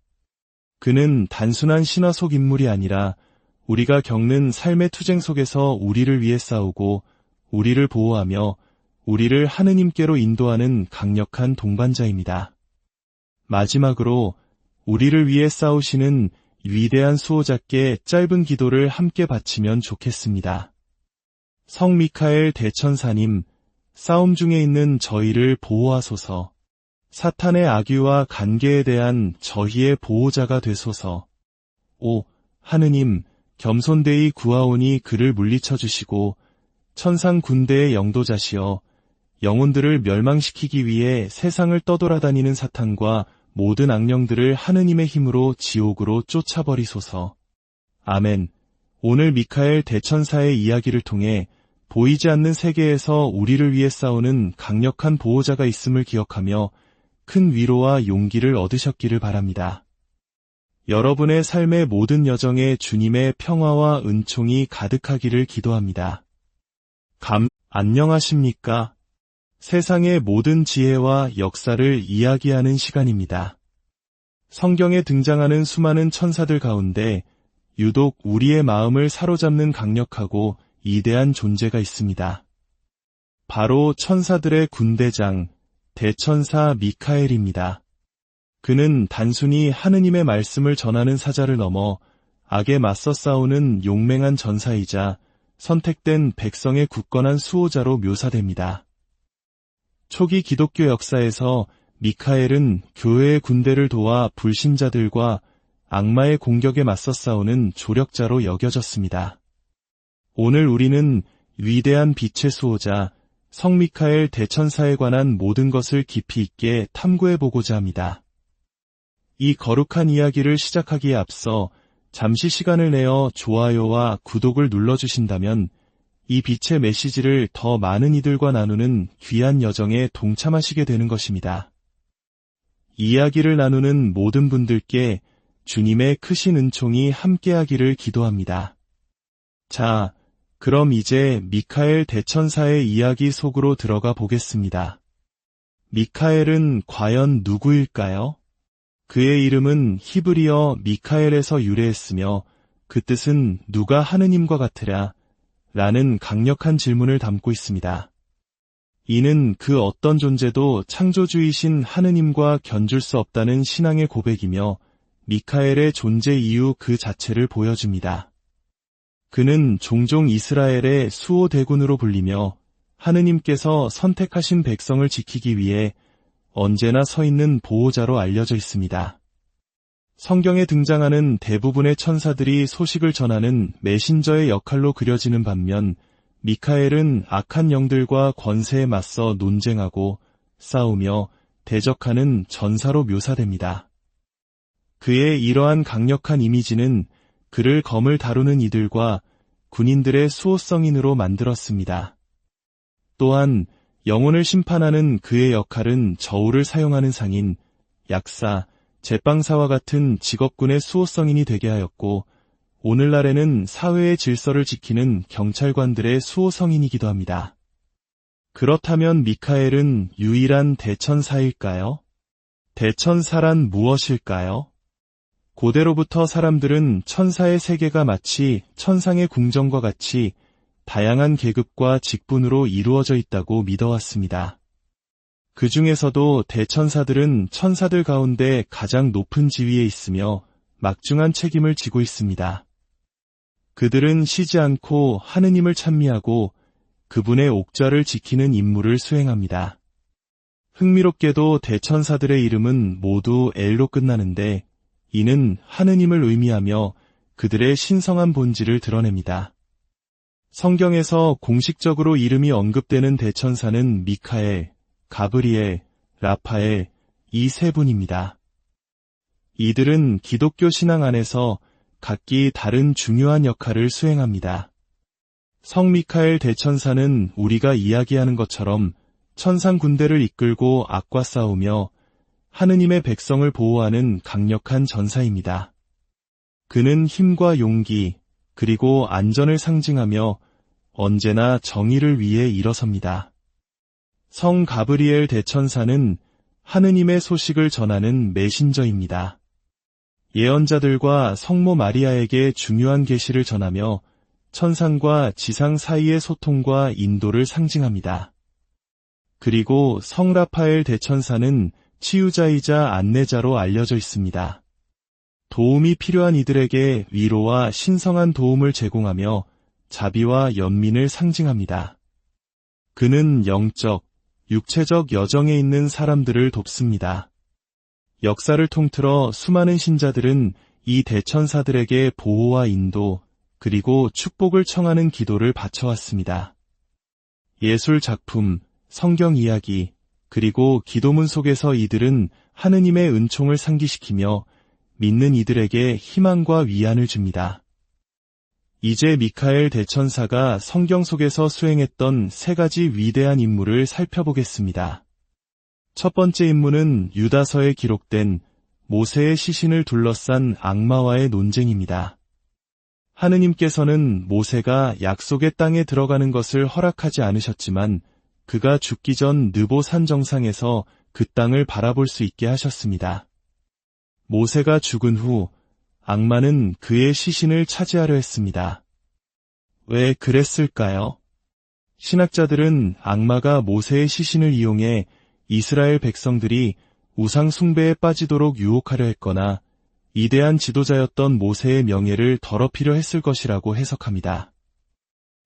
그는 단순한 신화 속 인물이 아니라 우리가 겪는 삶의 투쟁 속에서 우리를 위해 싸우고 우리를 보호하며 우리를 하느님께로 인도하는 강력한 동반자입니다. 마지막으로 우리를 위해 싸우시는 위대한 수호자께 짧은 기도를 함께 바치면 좋겠습니다. 성 미카엘 대천사님, 싸움 중에 있는 저희를 보호하소서. 사탄의 악유와 간계에 대한 저희의 보호자가 되소서. 오, 하느님, 겸손되이 구하오니 그를 물리쳐 주시고 천상 군대의 영도자시여 영혼들을 멸망시키기 위해 세상을 떠돌아다니는 사탄과 모든 악령들을 하느님의 힘으로 지옥으로 쫓아버리소서. 아멘. 오늘 미카엘 대천사의 이야기를 통해 보이지 않는 세계에서 우리를 위해 싸우는 강력한 보호자가 있음을 기억하며 큰 위로와 용기를 얻으셨기를 바랍니다. 여러분의 삶의 모든 여정에 주님의 평화와 은총이 가득하기를 기도합니다. 안녕하십니까? 세상의 모든 지혜와 역사를 이야기하는 시간입니다. 성경에 등장하는 수많은 천사들 가운데 유독 우리의 마음을 사로잡는 강력하고 위대한 존재가 있습니다. 바로 천사들의 군대장, 대천사 미카엘입니다. 그는 단순히 하느님의 말씀을 전하는 사자를 넘어 악에 맞서 싸우는 용맹한 전사이자 선택된 백성의 굳건한 수호자로 묘사됩니다. 초기 기독교 역사에서 미카엘은 교회의 군대를 도와 불신자들과 악마의 공격에 맞서 싸우는 조력자로 여겨졌습니다. 오늘 우리는 위대한 빛의 수호자 성 미카엘 대천사에 관한 모든 것을 깊이 있게 탐구해보고자 합니다. 이 거룩한 이야기를 시작하기에 앞서 잠시 시간을 내어 좋아요와 구독을 눌러주신다면 이 빛의 메시지를 더 많은 이들과 나누는 귀한 여정에 동참하시게 되는 것입니다. 이야기를 나누는 모든 분들께 주님의 크신 은총이 함께하기를 기도합니다. 자, 그럼 이제 미카엘 대천사의 이야기 속으로 들어가 보겠습니다. 미카엘은 과연 누구일까요? 그의 이름은 히브리어 미카엘에서 유래했으며 그 뜻은 누가 하느님과 같으랴 라는 강력한 질문을 담고 있습니다. 이는 그 어떤 존재도 창조주이신 하느님과 견줄 수 없다는 신앙의 고백이며 미카엘의 존재 이유 그 자체를 보여줍니다. 그는 종종 이스라엘의 수호 대군으로 불리며 하느님께서 선택하신 백성을 지키기 위해 언제나 서 있는 보호자로 알려져 있습니다. 성경에 등장하는 대부분의 천사들이 소식을 전하는 메신저의 역할로 그려지는 반면 미카엘은 악한 영들과 권세에 맞서 논쟁하고 싸우며 대적하는 전사로 묘사됩니다. 그의 이러한 강력한 이미지는 그를 검을 다루는 이들과 군인들의 수호성인으로 만들었습니다. 또한 영혼을 심판하는 그의 역할은 저울을 사용하는 상인, 약사, 제빵사와 같은 직업군의 수호성인이 되게 하였고 오늘날에는 사회의 질서를 지키는 경찰관들의 수호성인이기도 합니다. 그렇다면 미카엘은 유일한 대천사일까요? 대천사란 무엇일까요? 고대로부터 사람들은 천사의 세계가 마치 천상의 궁정과 같이 다양한 계급과 직분으로 이루어져 있다고 믿어왔습니다. 그 중에서도 대천사들은 천사들 가운데 가장 높은 지위에 있으며 막중한 책임을 지고 있습니다. 그들은 쉬지 않고 하느님을 찬미하고 그분의 옥좌를 지키는 임무를 수행합니다. 흥미롭게도 대천사들의 이름은 모두 엘로 끝나는데 이는 하느님을 의미하며 그들의 신성한 본질을 드러냅니다. 성경에서 공식적으로 이름이 언급되는 대천사는 미카엘, 가브리엘, 라파엘, 이 세 분입니다. 이들은 기독교 신앙 안에서 각기 다른 중요한 역할을 수행합니다. 성 미카엘 대천사는 우리가 이야기하는 것처럼 천상 군대를 이끌고 악과 싸우며 하느님의 백성을 보호하는 강력한 전사입니다. 그는 힘과 용기, 그리고 안전을 상징하며 언제나 정의를 위해 일어섭니다. 성 가브리엘 대천사는 하느님의 소식을 전하는 메신저입니다. 예언자들과 성모 마리아에게 중요한 계시를 전하며 천상과 지상 사이의 소통과 인도를 상징합니다. 그리고 성 라파엘 대천사는 치유자이자 안내자로 알려져 있습니다. 도움이 필요한 이들에게 위로와 신성한 도움을 제공하며 자비와 연민을 상징합니다. 그는 영적, 육체적 여정에 있는 사람들을 돕습니다. 역사를 통틀어 수많은 신자들은 이 대천사들에게 보호와 인도, 그리고 축복을 청하는 기도를 바쳐왔습니다. 예술 작품, 성경 이야기, 그리고 기도문 속에서 이들은 하느님의 은총을 상기시키며 믿는 이들에게 희망과 위안을 줍니다. 이제 미카엘 대천사가 성경 속에서 수행했던 세 가지 위대한 임무를 살펴보겠습니다. 첫 번째 임무는 유다서에 기록된 모세의 시신을 둘러싼 악마와의 논쟁입니다. 하느님께서는 모세가 약속의 땅에 들어가는 것을 허락하지 않으셨지만 그가 죽기 전 느보 산 정상에서 그 땅을 바라볼 수 있게 하셨습니다. 모세가 죽은 후 악마는 그의 시신을 차지하려 했습니다. 왜 그랬을까요? 신학자들은 악마가 모세의 시신을 이용해 이스라엘 백성들이 우상 숭배에 빠지도록 유혹하려 했거나 위대한 지도자였던 모세의 명예를 더럽히려 했을 것이라고 해석합니다.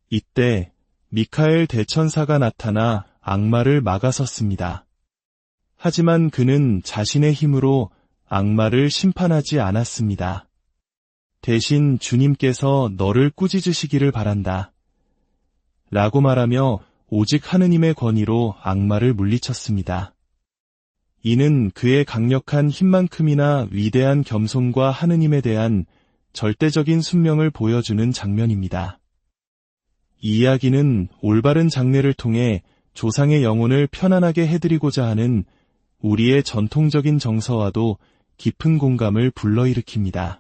이때 미카엘 대천사가 나타나 악마를 막아섰습니다. 하지만 그는 자신의 힘으로 악마를 심판하지 않았습니다. 대신 주님께서 너를 꾸짖으시기를 바란다. 라고 말하며 오직 하느님의 권위로 악마를 물리쳤습니다. 이는 그의 강력한 힘만큼이나 위대한 겸손과 하느님에 대한 절대적인 순명을 보여주는 장면입니다. 이 이야기는 올바른 장례를 통해 조상의 영혼을 편안하게 해드리고자 하는 우리의 전통적인 정서와도 깊은 공감을 불러일으킵니다.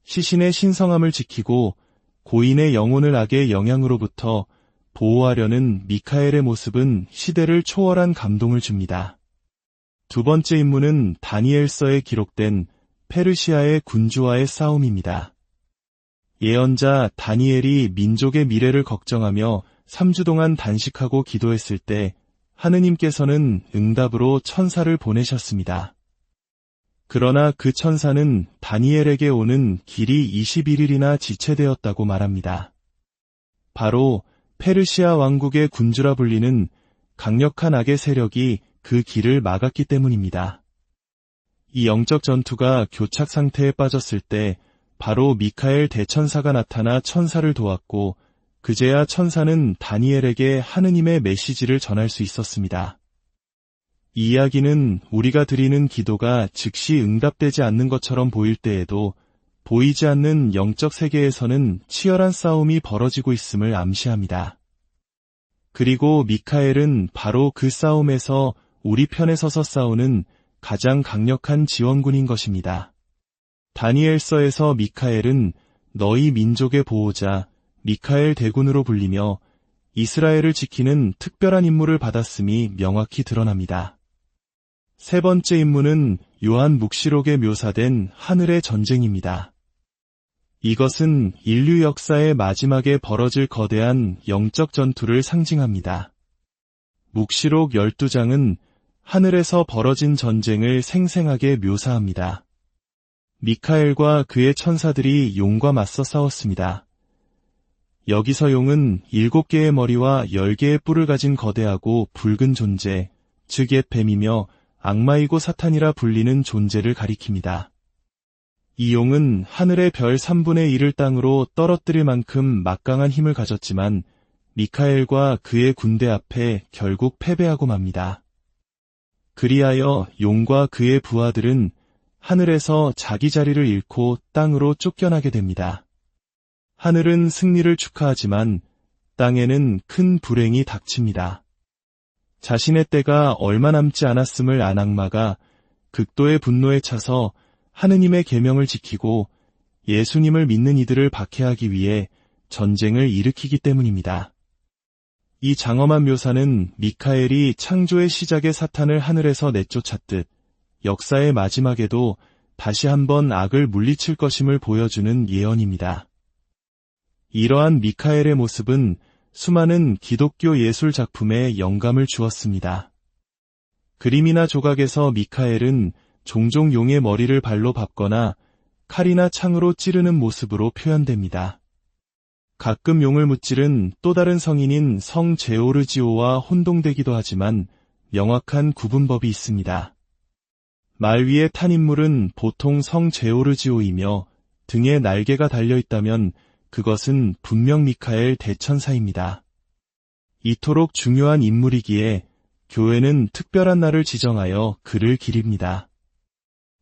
시신의 신성함을 지키고 고인의 영혼을 악의 영향으로부터 보호하려는 미카엘의 모습은 시대를 초월한 감동을 줍니다. 두 번째 임무는 다니엘서에 기록된 페르시아의 군주와의 싸움입니다. 예언자 다니엘이 민족의 미래를 걱정하며 3주 동안 단식하고 기도했을 때 하느님께서는 응답으로 천사를 보내셨습니다. 그러나 그 천사는 다니엘에게 오는 길이 21일이나 지체되었다고 말합니다. 바로 페르시아 왕국의 군주라 불리는 강력한 악의 세력이 그 길을 막았기 때문입니다. 이 영적 전투가 교착 상태에 빠졌을 때 바로 미카엘 대천사가 나타나 천사를 도왔고 그제야 천사는 다니엘에게 하느님의 메시지를 전할 수 있었습니다. 이 이야기는 우리가 드리는 기도가 즉시 응답되지 않는 것처럼 보일 때에도 보이지 않는 영적 세계에서는 치열한 싸움이 벌어지고 있음을 암시합니다. 그리고 미카엘은 바로 그 싸움에서 우리 편에 서서 싸우는 가장 강력한 지원군인 것입니다. 다니엘서에서 미카엘은 너희 민족의 보호자 미카엘 대군으로 불리며 이스라엘을 지키는 특별한 임무를 받았음이 명확히 드러납니다. 세 번째 임무는 요한 묵시록에 묘사된 하늘의 전쟁입니다. 이것은 인류 역사의 마지막에 벌어질 거대한 영적 전투를 상징합니다. 묵시록 12장은 하늘에서 벌어진 전쟁을 생생하게 묘사합니다. 미카엘과 그의 천사들이 용과 맞서 싸웠습니다. 여기서 용은 7개의 머리와 10개의 뿔을 가진 거대하고 붉은 존재, 즉 옛 뱀이며 악마이고 사탄이라 불리는 존재를 가리킵니다. 이 용은 하늘의 별 3분의 1을 땅으로 떨어뜨릴 만큼 막강한 힘을 가졌지만 미카엘과 그의 군대 앞에 결국 패배하고 맙니다. 그리하여 용과 그의 부하들은 하늘에서 자기 자리를 잃고 땅으로 쫓겨나게 됩니다. 하늘은 승리를 축하하지만 땅에는 큰 불행이 닥칩니다. 자신의 때가 얼마 남지 않았음을 안 악마가 극도의 분노에 차서 하느님의 계명을 지키고 예수님을 믿는 이들을 박해하기 위해 전쟁을 일으키기 때문입니다. 이 장엄한 묘사는 미카엘이 창조의 시작에 사탄을 하늘에서 내쫓았듯 역사의 마지막에도 다시 한번 악을 물리칠 것임을 보여주는 예언입니다. 이러한 미카엘의 모습은 수많은 기독교 예술 작품에 영감을 주었습니다. 그림이나 조각에서 미카엘은 종종 용의 머리를 발로 밟거나 칼이나 창으로 찌르는 모습으로 표현됩니다. 가끔 용을 무찌른 또 다른 성인인 성 제오르지오와 혼동되기도 하지만 명확한 구분법이 있습니다. 말 위에 탄 인물은 보통 성 제오르지오이며 등에 날개가 달려있다면 그것은 분명 미카엘 대천사입니다. 이토록 중요한 인물이기에 교회는 특별한 날을 지정하여 그를 기립니다.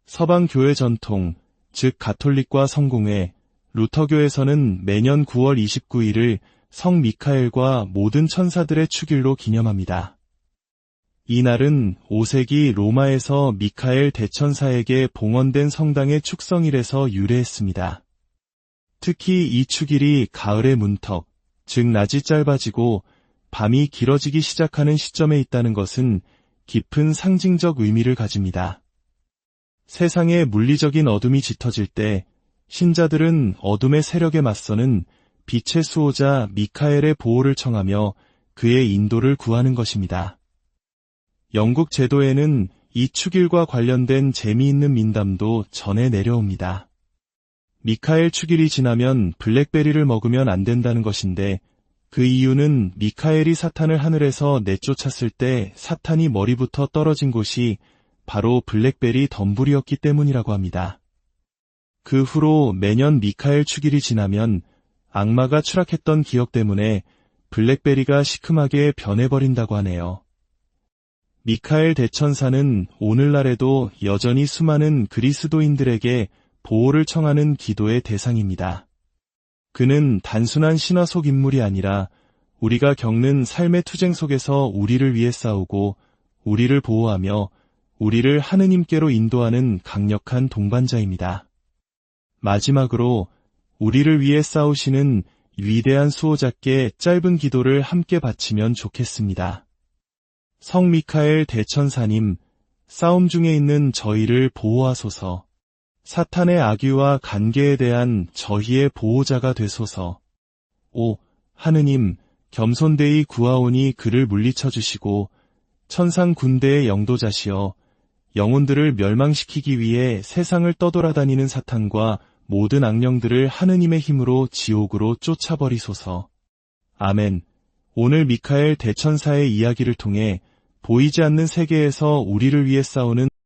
서방 교회 전통, 즉 가톨릭과 성공회, 루터교에서는 매년 9월 29일을 성 미카엘과 모든 천사들의 축일로 기념합니다. 이 날은 5세기 로마에서 미카엘 대천사에게 봉헌된 성당의 축성일에서 유래했습니다. 특히 이 축일이 가을의 문턱, 즉 낮이 짧아지고 밤이 길어지기 시작하는 시점에 있다는 것은 깊은 상징적 의미를 가집니다. 세상의 물리적인 어둠이 짙어질 때 신자들은 어둠의 세력에 맞서는 빛의 수호자 미카엘의 보호를 청하며 그의 인도를 구하는 것입니다. 영국 제도에는 이 축일과 관련된 재미있는 민담도 전해 내려옵니다. 미카엘 축일이 지나면 블랙베리를 먹으면 안 된다는 것인데 그 이유는 미카엘이 사탄을 하늘에서 내쫓았을 때 사탄이 머리부터 떨어진 곳이 바로 블랙베리 덤불이었기 때문이라고 합니다. 그 후로 매년 미카엘 축일이 지나면 악마가 추락했던 기억 때문에 블랙베리가 시큼하게 변해버린다고 하네요. 미카엘 대천사는 오늘날에도 여전히 수많은 그리스도인들에게 보호를 청하는 기도의 대상입니다. 그는 단순한 신화 속 인물이 아니라 우리가 겪는 삶의 투쟁 속에서 우리를 위해 싸우고 우리를 보호하며 우리를 하느님께로 인도하는 강력한 동반자입니다. 마지막으로 우리를 위해 싸우시는 위대한 수호자께 짧은 기도를 함께 바치면 좋겠습니다. 성 미카엘 대천사님, 싸움 중에 있는 저희를 보호하소서. 사탄의 악유와 간계에 대한 저희의 보호자가 되소서. 오, 하느님, 겸손되이 구하오니 그를 물리쳐 주시고 천상 군대의 영도자시여 영혼들을 멸망시키기 위해 세상을 떠돌아다니는 사탄과 모든 악령들을 하느님의 힘으로 지옥으로 쫓아버리소서. 아멘. 오늘 미카엘 대천사의 이야기를 통해 보이지 않는 세계에서 우리를 위해 싸우는